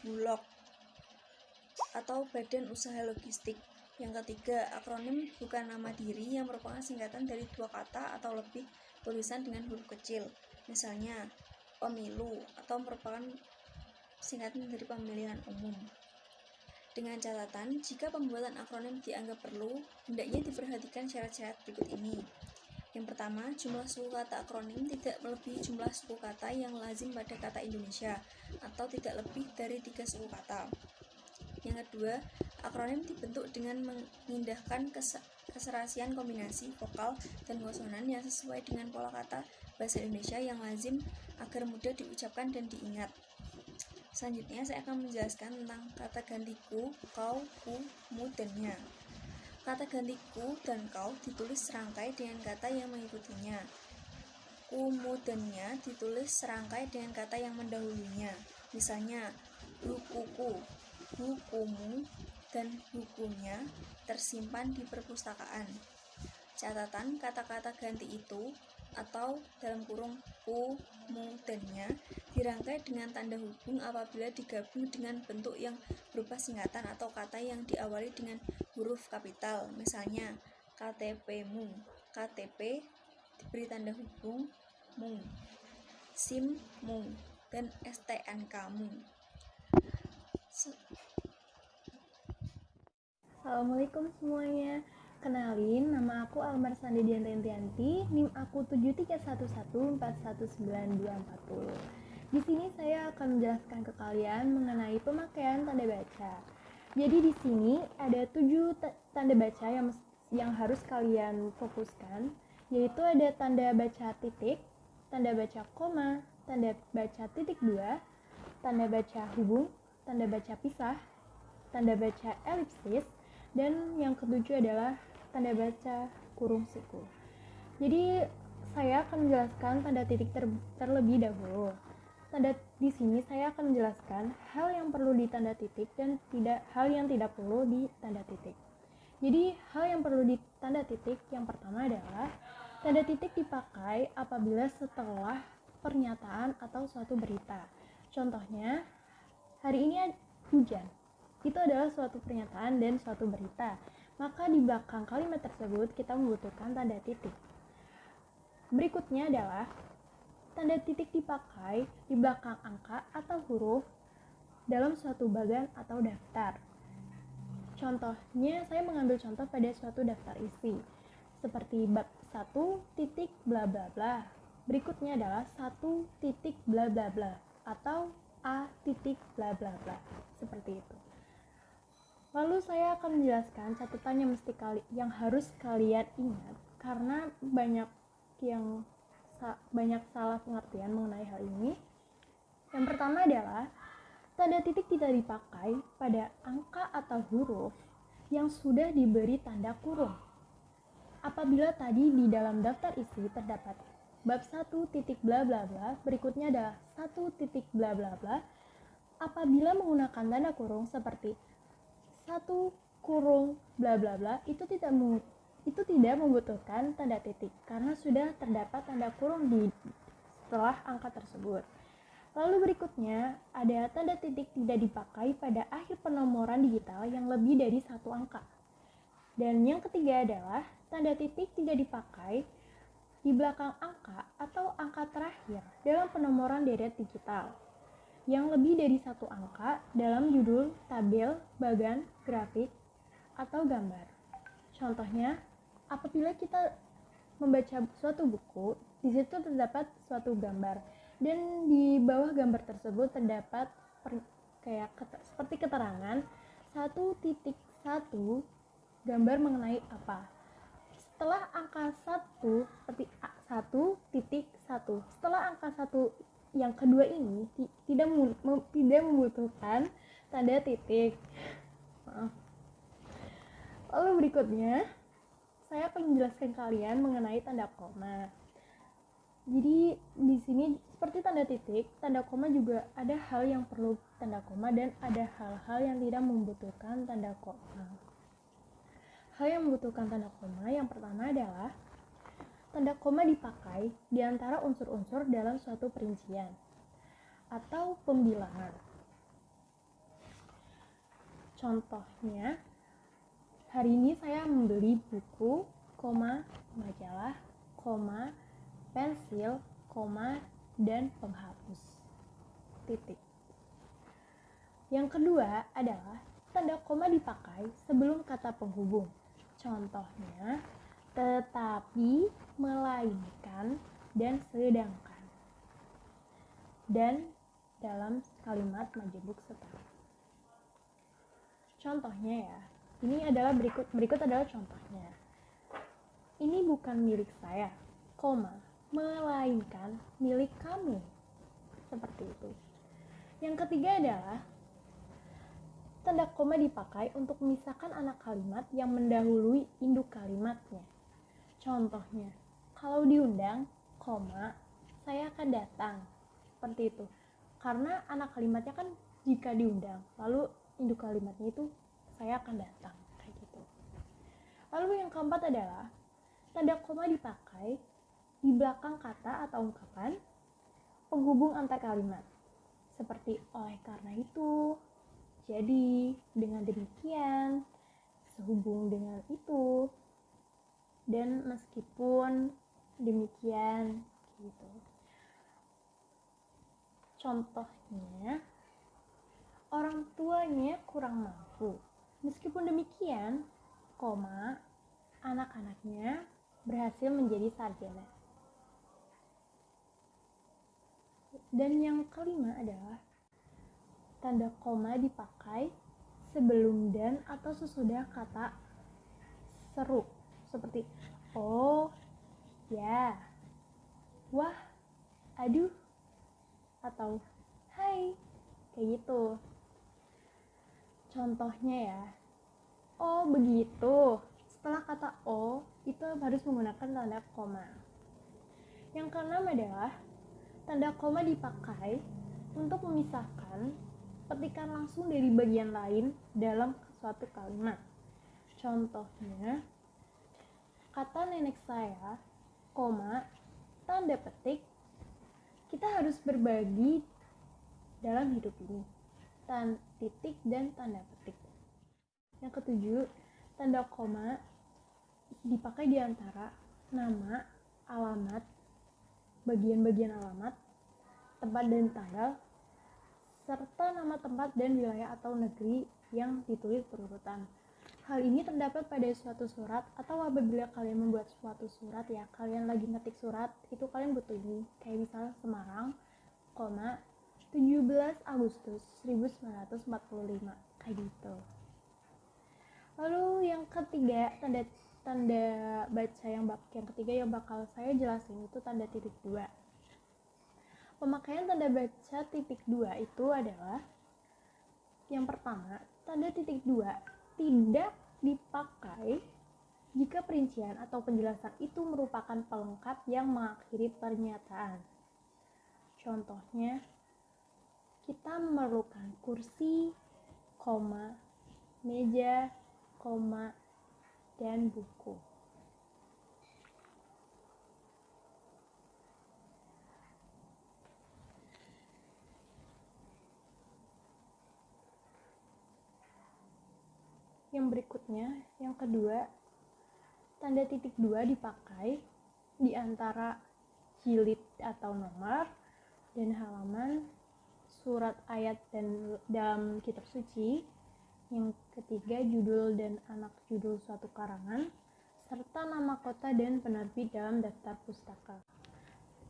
Bulog atau Badan Usaha Logistik. Yang ketiga, akronim bukan nama diri yang merupakan singkatan dari 2 kata atau lebih tulisan dengan huruf kecil. Misalnya, pemilu atau merupakan singkatan dari pemilihan umum. Dengan catatan, jika pembuatan akronim dianggap perlu, hendaknya diperhatikan syarat-syarat berikut ini. Yang pertama, jumlah suku kata akronim tidak melebihi jumlah suku kata yang lazim pada kata Indonesia, atau tidak lebih dari 3 suku kata. Yang kedua, akronim dibentuk dengan mengindahkan keserasian kombinasi vokal dan konsonan yang sesuai dengan pola kata bahasa Indonesia yang lazim agar mudah diucapkan dan diingat. Selanjutnya saya akan menjelaskan tentang kata ganti ku, kau, ku, mu, dan nya. Kata ganti ku dan kau ditulis serangkai dengan kata yang mengikutinya. Ku, mu, dan nya ditulis serangkai dengan kata yang mendahulunya. Misalnya, bukuku, bukumu, dan bukunya tersimpan di perpustakaan. Catatan, kata-kata ganti itu atau dalam kurung ku, mu, dan nya dirangkai dengan tanda hubung apabila digabung dengan bentuk yang berupa singkatan atau kata yang diawali dengan huruf kapital. Misalnya, KTP-mu, KTP diberi tanda hubung mu, SIM-mu, dan STNK-mu. Assalamualaikum semuanya. Kenalin, nama aku Almar Sandi Dianti, NIM aku 7311419240. Di sini saya akan menjelaskan ke kalian mengenai pemakaian tanda baca. Jadi di sini ada 7 tanda baca yang harus kalian fokuskan, yaitu ada tanda baca titik, tanda baca koma, tanda baca titik 2, tanda baca hubung, tanda baca pisah, tanda baca elipsis, dan yang ketujuh adalah tanda baca kurung siku. Jadi saya akan menjelaskan tanda titik terlebih dahulu. Di sini saya akan menjelaskan hal yang perlu di tanda titik dan hal yang tidak perlu di tanda titik. Jadi hal yang perlu di tanda titik yang pertama adalah tanda titik dipakai apabila setelah pernyataan atau suatu berita. Contohnya, hari ini hujan. Itu adalah suatu pernyataan dan suatu berita. Maka di belakang kalimat tersebut kita membutuhkan tanda titik. Berikutnya adalah tanda titik dipakai di belakang angka atau huruf dalam suatu bagan atau daftar. Contohnya, saya mengambil contoh pada suatu daftar isi, seperti bab 1 titik bla bla bla. Berikutnya adalah 1 titik bla bla bla atau A titik bla bla bla, seperti itu. Lalu saya akan menjelaskan catatan yang harus kalian ingat, karena banyak salah pengertian mengenai hal ini. Yang pertama adalah tanda titik tidak dipakai pada angka atau huruf yang sudah diberi tanda kurung. Apabila tadi di dalam daftar isi terdapat bab 1 titik bla bla bla, berikutnya adalah 1 titik bla bla bla, apabila menggunakan tanda kurung seperti 1 kurung bla bla bla, itu tidak membutuhkan tanda titik karena sudah terdapat tanda kurung setelah angka tersebut. Lalu berikutnya ada tanda titik tidak dipakai pada akhir penomoran digital yang lebih dari 1 angka. Dan yang ketiga adalah tanda titik tidak dipakai di belakang angka atau angka terakhir dalam penomoran deret digital yang lebih dari 1 angka dalam judul, tabel, bagan, grafik, atau gambar. Contohnya, apabila kita membaca suatu buku, di situ terdapat suatu gambar, dan di bawah gambar tersebut terdapat seperti keterangan 1.1 gambar mengenai apa. Setelah angka 1 seperti 1.1, setelah angka 1 yang kedua ini tidak membutuhkan tanda titik. Maaf. Lalu berikutnya saya akan menjelaskan kalian mengenai tanda koma. Jadi di sini seperti tanda titik, tanda koma juga ada hal yang perlu tanda koma dan ada hal-hal yang tidak membutuhkan tanda koma. Hal yang membutuhkan tanda koma yang pertama adalah tanda koma dipakai di antara unsur-unsur dalam suatu perincian atau pembilangan. Contohnya, hari ini saya membeli buku, majalah, pensil, dan penghapus. Titik. Yang kedua adalah tanda koma dipakai sebelum kata penghubung. Contohnya, tetapi, melainkan, dan sedangkan. Dan dalam kalimat majemuk setara. Contohnya ya. Ini adalah berikut adalah contohnya. Ini bukan milik saya, melainkan milik kamu. Seperti itu. Yang ketiga adalah tanda koma dipakai untuk memisahkan anak kalimat yang mendahului induk kalimatnya. Contohnya, kalau diundang, saya akan datang. Seperti itu. Karena anak kalimatnya kan jika diundang, lalu induk kalimatnya itu saya akan datang, kayak gitu. Lalu yang keempat adalah tanda koma dipakai di belakang kata atau ungkapan penghubung antar kalimat, seperti oleh karena itu, jadi, dengan demikian, sehubung dengan itu, dan meskipun demikian, gitu. Contohnya, orang tuanya kurang mampu. Meskipun demikian, anak-anaknya berhasil menjadi sarjana. Dan yang kelima adalah tanda koma dipakai sebelum dan atau sesudah kata seru, seperti oh, ya, wah, aduh, atau hai, kayak gitu. Contohnya ya, oh begitu. Setelah kata oh, itu harus menggunakan tanda koma. Yang keenam adalah tanda koma dipakai untuk memisahkan petikan langsung dari bagian lain dalam suatu kalimat. Contohnya, kata nenek saya, koma, tanda petik, kita harus berbagi dalam hidup ini. Titik dan tanda petik. Yang ketujuh, tanda koma dipakai di antara nama, alamat, bagian-bagian alamat, tempat dan tanggal, serta nama tempat dan wilayah atau negeri yang ditulis berurutan. Hal ini terdapat pada suatu surat atau apabila kalian membuat suatu surat ya, kalian lagi ngetik surat, itu kalian butuh ini. Kayak misalnya Semarang, 17 Agustus 1945, kayak gitu. Lalu yang ketiga, tanda baca yang ketiga yang bakal saya jelasin itu tanda titik 2. Pemakaian tanda baca titik 2 itu adalah yang pertama, tanda titik 2 tidak dipakai jika perincian atau penjelasan itu merupakan pelengkap yang mengakhiri pernyataan. Contohnya, kita memerlukan kursi, koma, meja, koma, dan buku. Yang berikutnya, yang kedua, tanda titik 2 dipakai di antara jilid atau nomor dan halaman, surat, ayat, dan dalam kitab suci. Yang ketiga, judul dan anak judul suatu karangan, serta nama kota dan penerbit dalam daftar pustaka.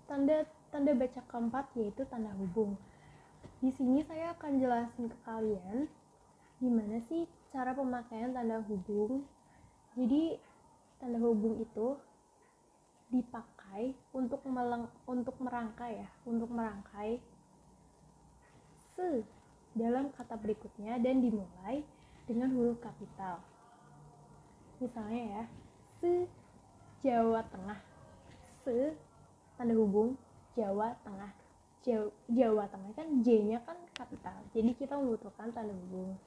Tanda baca keempat yaitu tanda hubung. Di sini saya akan jelasin ke kalian gimana sih cara pemakaian tanda hubung. Jadi tanda hubung itu dipakai untuk merangkai se dalam kata berikutnya dan dimulai dengan huruf kapital. Misalnya ya, se Jawa Tengah, se tanda hubung Jawa Tengah. Jawa Tengah kan J-nya kan kapital, jadi kita membutuhkan tanda hubung.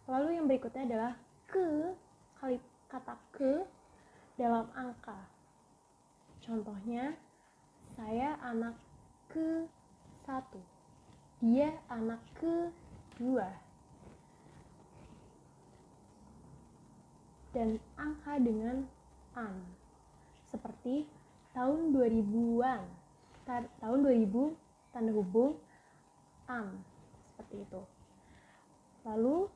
Lalu yang berikutnya adalah kata ke dalam angka. Contohnya, saya anak ke-1, dia anak ke-2, dan angka dengan an, seperti tahun 2000-an, tahun 2000 tanda hubung an, seperti itu. Lalu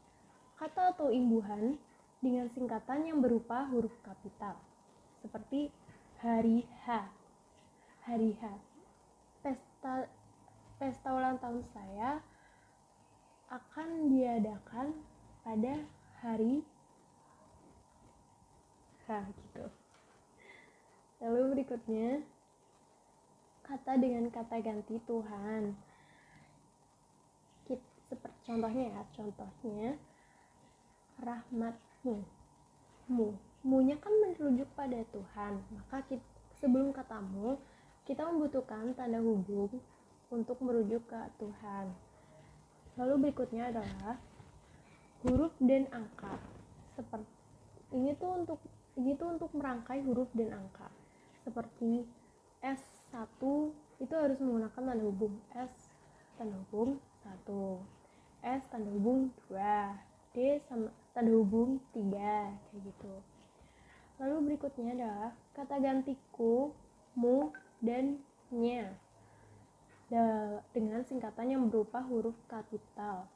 kata atau imbuhan dengan singkatan yang berupa huruf kapital, seperti hari H. Hari H. Pesta ulang tahun saya akan diadakan pada hari H gitu. Lalu berikutnya, kata dengan kata ganti Tuhan. Seperti contohnya rahmatmu. Mu-nya kan merujuk pada Tuhan, maka sebelum kata mu, kita membutuhkan tanda hubung untuk merujuk ke Tuhan. Lalu berikutnya adalah huruf dan angka. Seperti ini tuh untuk merangkai huruf dan angka. Seperti S1 itu harus menggunakan tanda hubung S tanda hubung 1, S tanda hubung 2, D sama tanda hubung 3, kayak gitu. Lalu berikutnya adalah kata ganti ku, mu, dan nya dengan singkatan yang berupa huruf kapital.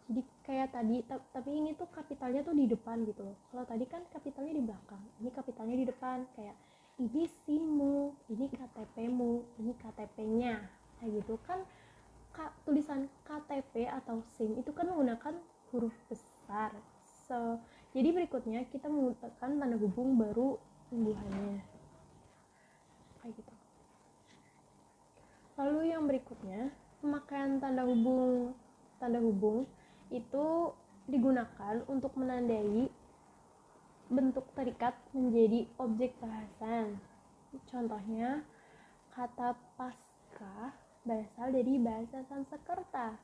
Jadi kayak tadi, tapi ini tuh kapitalnya tuh di depan gitu loh. Kalau tadi kan kapitalnya di belakang, ini kapitalnya di depan. Kayak ini SIM-mu, ini KTP-mu, ini KTP-nya. Nah gitu kan, tulisan KTP atau SIM itu kan menggunakan huruf besar. Jadi berikutnya kita menggunakan tanda hubung baru imbuhannya. Kayak gitu. Lalu yang berikutnya, pemakaian tanda hubung itu digunakan untuk menandai bentuk terikat menjadi objek bahasan. Contohnya, kata pasca berasal dari bahasa Sanskerta.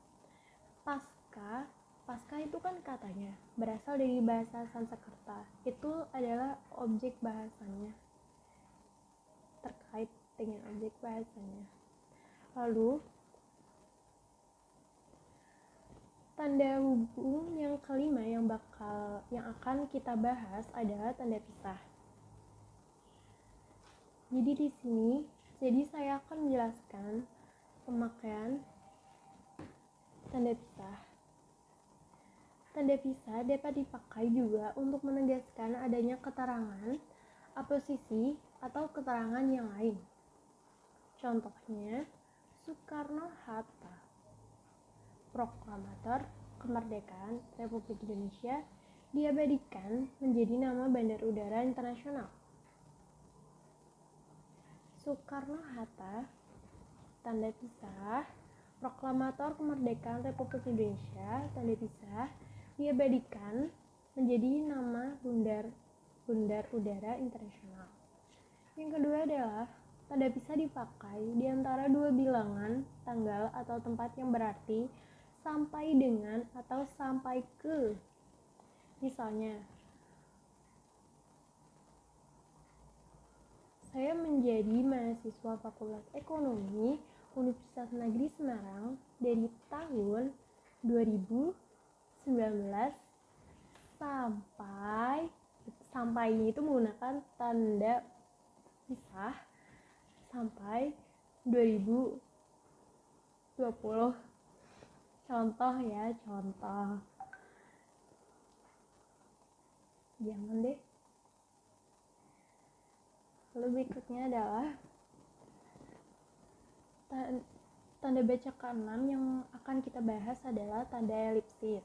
Pasca itu kan katanya berasal dari bahasa Sanskerta. Itu adalah objek bahasanya, terkait dengan objek bahasanya. Lalu tanda hubung yang kelima yang akan kita bahas adalah tanda pisah. Jadi saya akan menjelaskan pemakaian tanda pisah. Tanda pisah dapat dipakai juga untuk menegaskan adanya keterangan, aposisi, atau keterangan yang lain. Contohnya, Soekarno-Hatta, proklamator kemerdekaan Republik Indonesia, diabadikan menjadi nama Bandar Udara Internasional. Soekarno-Hatta, tanda pisah, proklamator kemerdekaan Republik Indonesia, tanda pisah, diabadikan menjadi nama Bandar Udara Internasional. Yang kedua adalah tanda pisah dipakai di antara dua bilangan tanggal atau tempat yang berarti sampai dengan atau sampai ke. Misalnya, saya menjadi mahasiswa Fakultas Ekonomi Universitas Negeri Semarang dari tahun 2019 sampai itu menggunakan tanda pisah sampai 2020. Contoh. Jangan deh. Lalu berikutnya adalah tanda baca ke-6 yang akan kita bahas adalah tanda elipsis.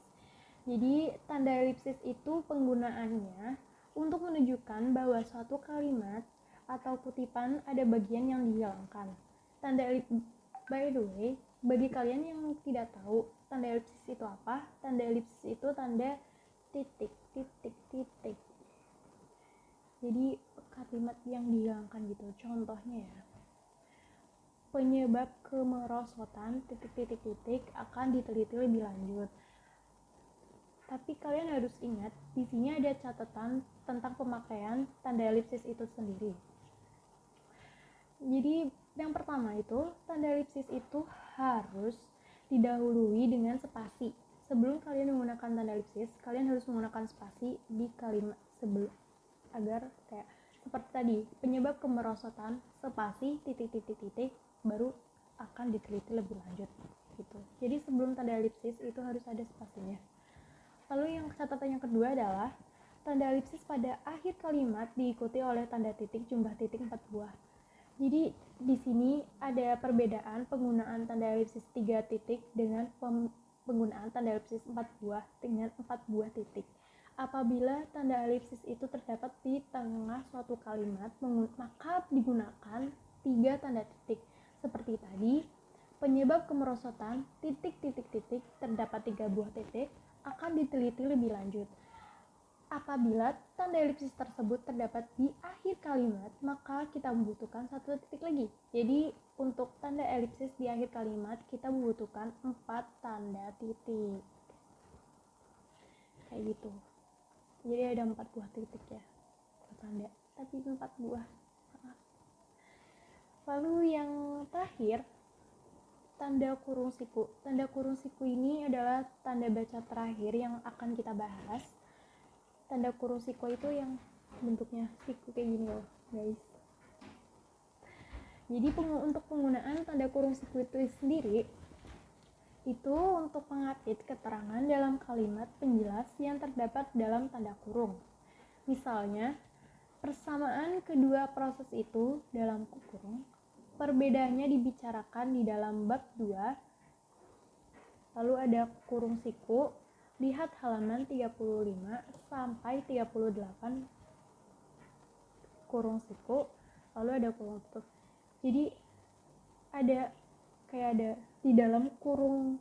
Jadi tanda elipsis itu penggunaannya untuk menunjukkan bahwa suatu kalimat atau kutipan ada bagian yang dihilangkan. By the way, bagi kalian yang tidak tahu tanda elipsis itu apa, tanda elipsis itu tanda titik. Jadi kalimat yang dihilangkan gitu. Contohnya ya, penyebab kemerosotan titik akan diteliti lebih lanjut. Tapi kalian harus ingat, di sini ada catatan tentang pemakaian tanda elipsis itu sendiri. Jadi yang pertama itu, tanda elipsis itu harus didahului dengan spasi. Sebelum kalian menggunakan tanda elipsis, kalian harus menggunakan spasi di kalimat sebelum, agar kayak seperti tadi, penyebab kemerosotan, spasi, titik, baru akan diteliti lebih lanjut gitu. Jadi sebelum tanda elipsis itu harus ada spasinya. Lalu yang catatan yang kedua adalah tanda elipsis pada akhir kalimat diikuti oleh tanda titik jumlah titik 4 buah. Jadi di sini ada perbedaan penggunaan tanda elipsis 3 titik dengan penggunaan tanda elipsis 4 buah dengan 4 buah titik. Apabila tanda elipsis itu terdapat di tengah suatu kalimat, maka digunakan 3 tanda titik. Seperti tadi, penyebab kemerosotan titik terdapat 3 buah titik akan diteliti lebih lanjut. Apabila tanda elipsis tersebut terdapat di akhir kalimat, maka kita membutuhkan 1 titik lagi. Jadi untuk tanda elipsis di akhir kalimat kita membutuhkan 4 tanda titik. Kayak gitu. Jadi ada 4 buah titik ya, tanda, tapi 4 buah. Lalu yang terakhir, tanda kurung siku. Tanda kurung siku ini adalah tanda baca terakhir yang akan kita bahas. Tanda kurung siku itu yang bentuknya siku kayak gini loh guys. Jadi untuk penggunaan tanda kurung siku itu sendiri, itu untuk mengapit keterangan dalam kalimat penjelas yang terdapat dalam tanda kurung. Misalnya, Persamaan kedua proses itu dalam kurung, perbedaannya dibicarakan di dalam bab 2. Lalu ada kurung siku, lihat halaman 35 sampai 38 kurung siku, lalu ada kurung tutup. Jadi ada di dalam kurung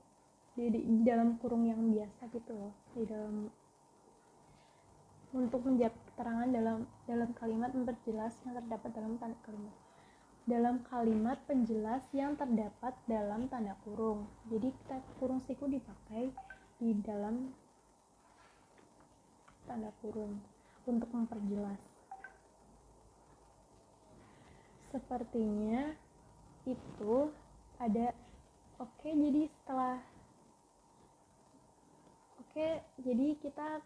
yang biasa gitu loh, di dalam untuk menjawab keterangan dalam kalimat memperjelas yang terdapat dalam tanda kalimat. Dalam kalimat penjelas yang terdapat dalam tanda kurung. Jadi kurung siku dipakai di dalam tanda kurung untuk memperjelas. Sepertinya itu ada. Jadi kita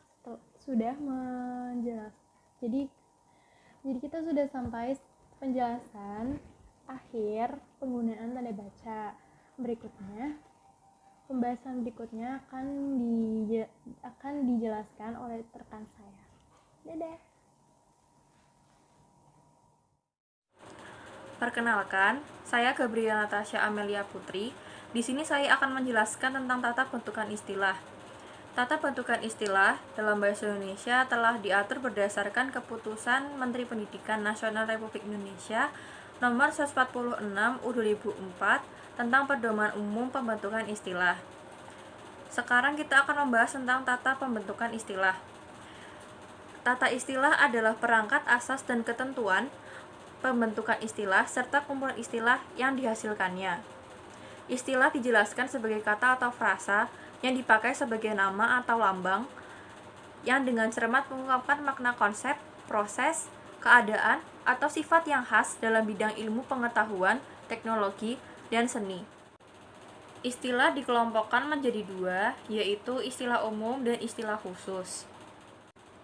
sudah menjelaskan. Jadi kita sudah sampai penjelasan akhir penggunaan tanda baca. Pembahasan berikutnya akan dijelaskan oleh rekan saya. Dadah. Perkenalkan, saya Gabriela Natasha Amelia Putri. Di sini saya akan menjelaskan tentang tata bentukan istilah. Tata bentukan istilah dalam bahasa Indonesia telah diatur berdasarkan Keputusan Menteri Pendidikan Nasional Republik Indonesia Nomor 146 U2004 tentang Pedoman Umum Pembentukan Istilah. Sekarang kita akan membahas tentang tata pembentukan istilah. Tata istilah adalah perangkat asas dan ketentuan pembentukan istilah serta kumpulan istilah yang dihasilkannya. Istilah dijelaskan sebagai kata atau frasa yang dipakai sebagai nama atau lambang yang dengan cermat mengungkapkan makna konsep, proses, keadaan, atau sifat yang khas dalam bidang ilmu pengetahuan, teknologi, dan seni. Istilah dikelompokkan menjadi dua, yaitu istilah umum dan istilah khusus.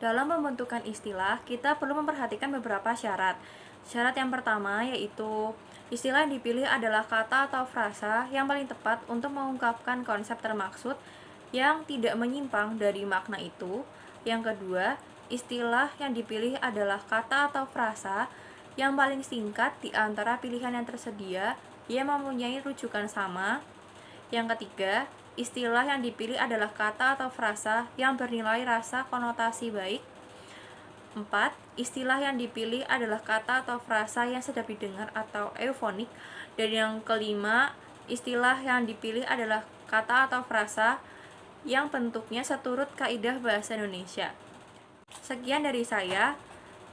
Dalam pembentukan istilah, kita perlu memperhatikan beberapa syarat. Syarat yang pertama yaitu istilah yang dipilih adalah kata atau frasa yang paling tepat untuk mengungkapkan konsep termaksud yang tidak menyimpang dari makna itu. Yang kedua, istilah yang dipilih adalah kata atau frasa yang paling singkat di antara pilihan yang tersedia yang mempunyai rujukan sama. Yang ketiga, istilah yang dipilih adalah kata atau frasa yang bernilai rasa konotasi baik. 4. Istilah yang dipilih adalah kata atau frasa yang sedap didengar atau eufonik. Dan yang kelima, istilah yang dipilih adalah kata atau frasa yang bentuknya seturut kaidah bahasa Indonesia. Sekian dari saya.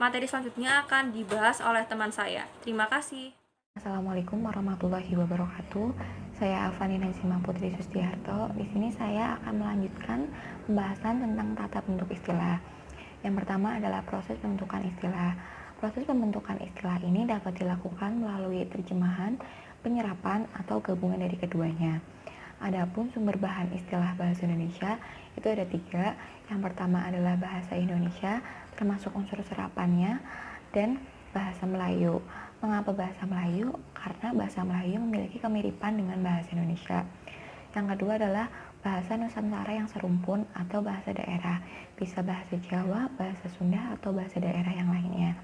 Materi selanjutnya akan dibahas oleh teman saya. Terima kasih. Assalamualaikum warahmatullahi wabarakatuh. Saya Afani Nazima Putri Sustiharto. Di sini saya akan melanjutkan pembahasan tentang tata bentuk istilah. Yang pertama adalah proses pembentukan istilah. Proses pembentukan istilah ini dapat dilakukan melalui terjemahan, penyerapan, atau gabungan dari keduanya. Adapun sumber bahan istilah bahasa Indonesia itu ada 3. Yang pertama adalah bahasa Indonesia, termasuk unsur serapannya, dan bahasa Melayu. Mengapa bahasa Melayu? Karena bahasa Melayu memiliki kemiripan dengan bahasa Indonesia. Yang kedua adalah bahasa Nusantara yang serumpun atau bahasa daerah, bisa bahasa Jawa, bahasa Sunda, atau bahasa daerah yang lainnya.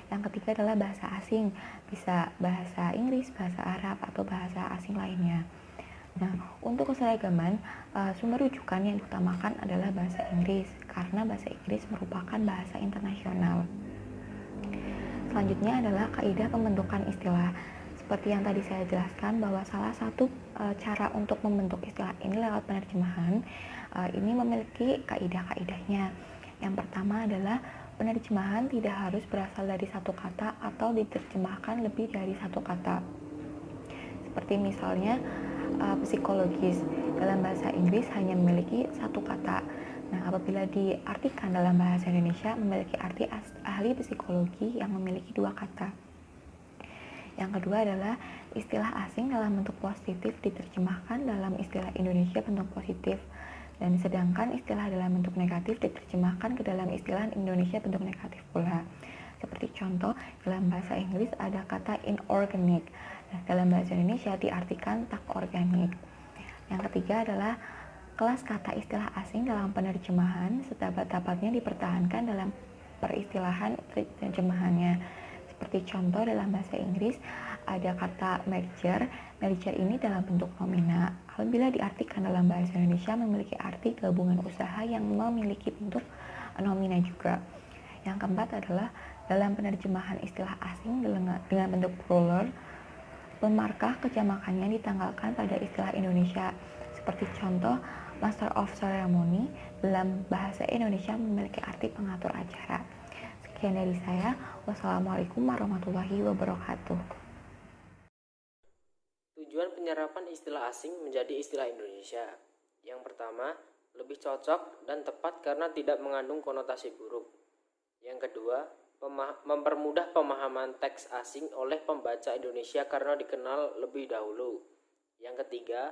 Yang ketiga adalah bahasa asing, bisa bahasa Inggris, bahasa Arab, atau bahasa asing lainnya. Nah, untuk keseragaman, sumber rujukan yang diutamakan adalah bahasa Inggris, karena bahasa Inggris merupakan bahasa internasional. Selanjutnya adalah kaidah pembentukan istilah. Seperti yang tadi saya jelaskan bahwa salah satu cara untuk membentuk istilah ini lewat penerjemahan, ini memiliki kaidah-kaidahnya. Yang pertama adalah penerjemahan tidak harus berasal dari satu kata atau diterjemahkan lebih dari satu kata. Seperti misalnya psikologis, dalam bahasa Inggris hanya memiliki satu kata. Nah, apabila diartikan dalam bahasa Indonesia memiliki arti ahli psikologi yang memiliki 2 kata. Yang kedua adalah istilah asing dalam bentuk positif diterjemahkan dalam istilah Indonesia bentuk positif, dan sedangkan istilah dalam bentuk negatif diterjemahkan ke dalam istilah Indonesia bentuk negatif pula. Seperti contoh, dalam bahasa Inggris ada kata inorganic. Nah, dalam bahasa Indonesia diartikan tak organik. Yang ketiga adalah kelas kata istilah asing dalam penerjemahan sedapat-dapatnya dipertahankan dalam peristilahan terjemahannya. Seperti contoh dalam bahasa Inggris ada kata merger. Merger ini dalam bentuk nomina. Apabila diartikan dalam bahasa Indonesia memiliki arti gabungan usaha yang memiliki bentuk nomina juga. Yang keempat adalah dalam penerjemahan istilah asing dengan bentuk plural, pemarkah kejamakannya ditanggalkan pada istilah Indonesia. Seperti contoh, Master of Ceremony dalam bahasa Indonesia memiliki arti pengatur acara. Sekian dari saya. Wassalamualaikum warahmatullahi wabarakatuh. Tujuan penyerapan istilah asing menjadi istilah Indonesia. Yang pertama, lebih cocok dan tepat karena tidak mengandung konotasi buruk. Yang kedua, mempermudah pemahaman teks asing oleh pembaca Indonesia karena dikenal lebih dahulu. Yang ketiga,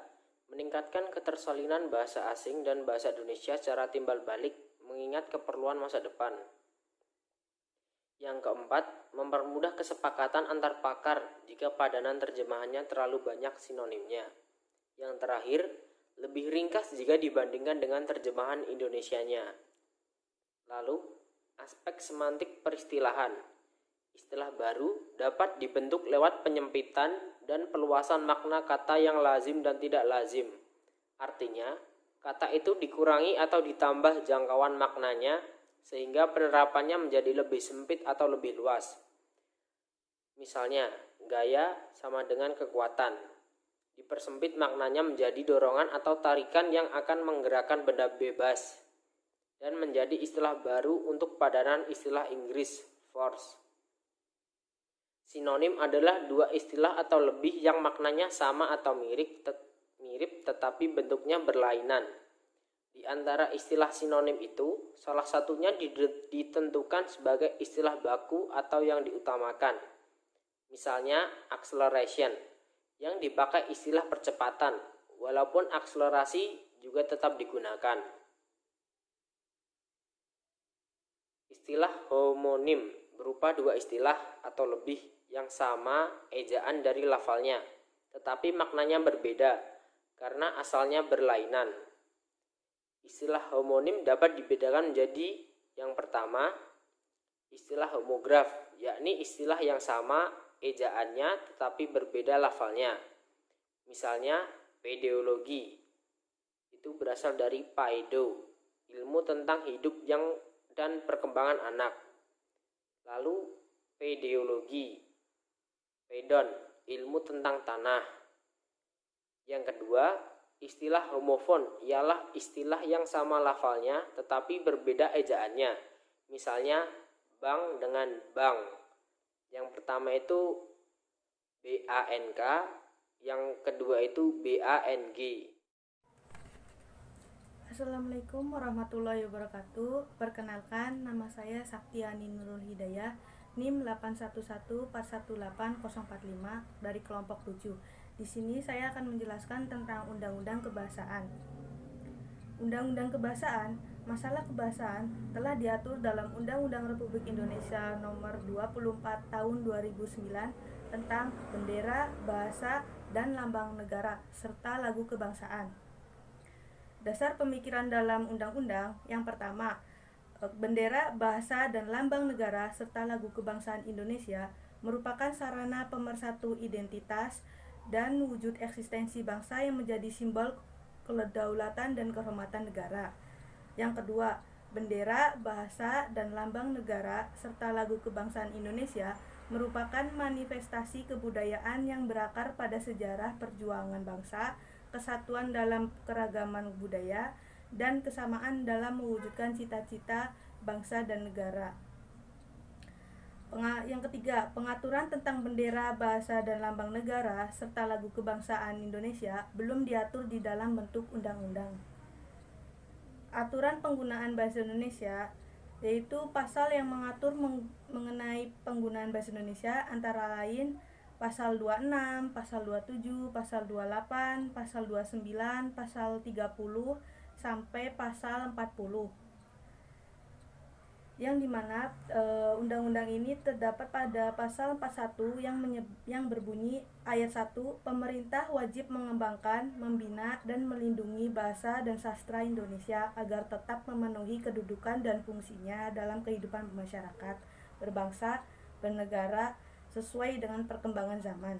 meningkatkan ketersalinan bahasa asing dan bahasa Indonesia secara timbal balik mengingat keperluan masa depan. Yang keempat, mempermudah kesepakatan antar pakar jika padanan terjemahannya terlalu banyak sinonimnya. Yang terakhir, lebih ringkas jika dibandingkan dengan terjemahan Indonesianya. Lalu, aspek semantik peristilahan. Istilah baru dapat dibentuk lewat penyempitan dan perluasan makna kata yang lazim dan tidak lazim. Artinya, kata itu dikurangi atau ditambah jangkauan maknanya sehingga penerapannya menjadi lebih sempit atau lebih luas. Misalnya, gaya sama dengan kekuatan. Dipersempit maknanya menjadi dorongan atau tarikan yang akan menggerakkan benda bebas. Dan menjadi istilah baru untuk padanan istilah Inggris, force. Sinonim adalah dua istilah atau lebih yang maknanya sama atau mirip tetapi bentuknya berlainan. Di antara istilah sinonim itu, salah satunya ditentukan sebagai istilah baku atau yang diutamakan. Misalnya, acceleration, yang dipakai istilah percepatan, walaupun akselerasi juga tetap digunakan. Istilah homonim berupa dua istilah atau lebih yang sama ejaan dari lafalnya, tetapi maknanya berbeda karena asalnya berlainan. Istilah homonim dapat dibedakan menjadi yang pertama, istilah homograf, yakni istilah yang sama ejaannya tetapi berbeda lafalnya. Misalnya, pedeologi, itu berasal dari paido, ilmu tentang hidup dan perkembangan anak. Lalu, pedeologi, pedon, ilmu tentang tanah. Yang kedua, istilah homofon ialah istilah yang sama lafalnya tetapi berbeda ejaannya. Misalnya, bank dengan bank. Yang pertama itu BANK, yang kedua itu BANG. Assalamualaikum warahmatullahi wabarakatuh. Perkenalkan, nama saya Saktiani Nurul Hidayah, NIM 811418045 dari kelompok 7. Di sini saya akan menjelaskan tentang Undang-Undang Kebahasaan. Undang-Undang Kebahasaan, masalah kebahasaan telah diatur dalam Undang-Undang Republik Indonesia Nomor 24 Tahun 2009 tentang bendera, bahasa, dan lambang negara serta lagu kebangsaan. Dasar pemikiran dalam undang-undang yang pertama, bendera, bahasa, dan lambang negara serta lagu kebangsaan Indonesia merupakan sarana pemersatu identitas dan wujud eksistensi bangsa yang menjadi simbol kedaulatan dan kehormatan negara. Yang kedua, bendera, bahasa, dan lambang negara serta lagu kebangsaan Indonesia merupakan manifestasi kebudayaan yang berakar pada sejarah perjuangan bangsa, kesatuan dalam keragaman budaya, dan kesamaan dalam mewujudkan cita-cita bangsa dan negara. Yang ketiga, pengaturan tentang bendera, bahasa, dan lambang negara serta lagu kebangsaan Indonesia belum diatur di dalam bentuk undang-undang. Aturan penggunaan bahasa Indonesia yaitu pasal yang mengatur mengenai penggunaan bahasa Indonesia antara lain pasal 26, pasal 27, pasal 28, pasal 29, pasal 30 sampai pasal 40. yang dimana undang-undang ini terdapat pada pasal 41 yang berbunyi ayat 1, pemerintah wajib mengembangkan, membina, dan melindungi bahasa dan sastra Indonesia agar tetap memenuhi kedudukan dan fungsinya dalam kehidupan masyarakat, berbangsa, bernegara sesuai dengan perkembangan zaman.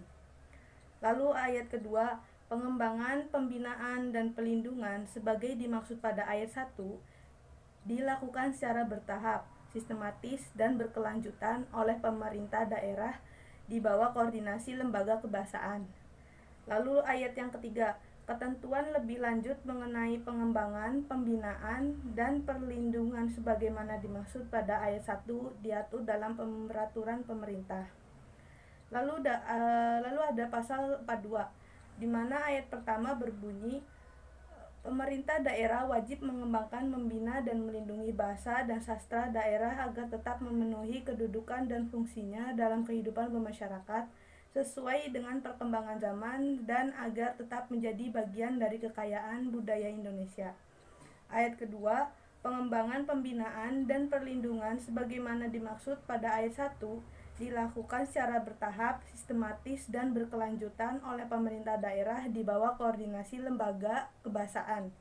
Lalu ayat kedua, pengembangan, pembinaan, dan pelindungan sebagai dimaksud pada ayat 1 dilakukan secara bertahap, sistematis, dan berkelanjutan oleh pemerintah daerah di bawah koordinasi lembaga kebahasaan. Lalu ayat yang ketiga, ketentuan lebih lanjut mengenai pengembangan, pembinaan, dan perlindungan sebagaimana dimaksud pada ayat 1 diatur dalam peraturan pemerintah. Lalu ada pasal 42, di mana ayat pertama berbunyi, pemerintah daerah wajib mengembangkan, membina, dan melindungi bahasa dan sastra daerah agar tetap memenuhi kedudukan dan fungsinya dalam kehidupan bermasyarakat sesuai dengan perkembangan zaman dan agar tetap menjadi bagian dari kekayaan budaya Indonesia. Ayat kedua, pengembangan, pembinaan, dan perlindungan sebagaimana dimaksud pada ayat 1 dilakukan secara bertahap, sistematis, dan berkelanjutan oleh pemerintah daerah di bawah koordinasi lembaga kebahasaan.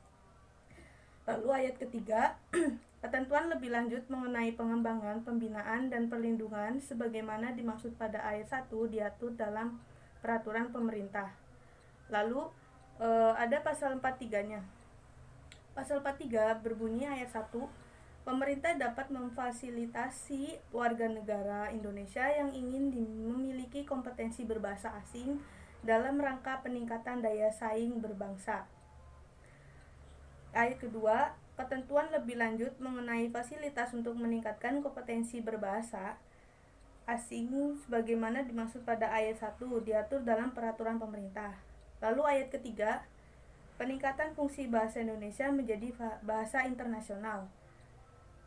Lalu ayat ketiga, ketentuan lebih lanjut mengenai pengembangan, pembinaan, dan perlindungan sebagaimana dimaksud pada ayat 1 diatur dalam peraturan pemerintah. Lalu ada pasal 43-nya. Pasal 43 berbunyi ayat 1, pemerintah dapat memfasilitasi warga negara Indonesia yang ingin memiliki kompetensi berbahasa asing dalam rangka peningkatan daya saing berbangsa. Ayat kedua, ketentuan lebih lanjut mengenai fasilitas untuk meningkatkan kompetensi berbahasa asing sebagaimana dimaksud pada ayat 1 diatur dalam peraturan pemerintah. Lalu ayat ketiga, peningkatan fungsi bahasa Indonesia menjadi bahasa internasional.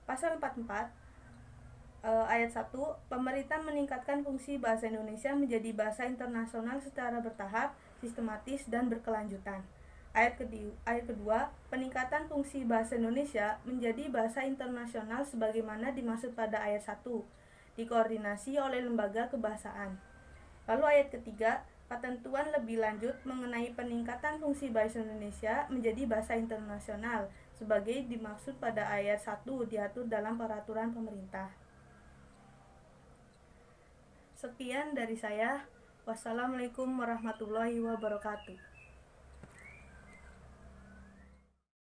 Pasal 44 ayat 1, pemerintah meningkatkan fungsi bahasa Indonesia menjadi bahasa internasional secara bertahap, sistematis, dan berkelanjutan. Ayat kedua, peningkatan fungsi bahasa Indonesia menjadi bahasa internasional sebagaimana dimaksud pada ayat 1, dikoordinasi oleh lembaga kebahasaan. Lalu ayat ketiga, ketentuan lebih lanjut mengenai peningkatan fungsi bahasa Indonesia menjadi bahasa internasional sebagai dimaksud pada ayat 1 diatur dalam peraturan pemerintah. Sekian dari saya. Wassalamualaikum warahmatullahi wabarakatuh.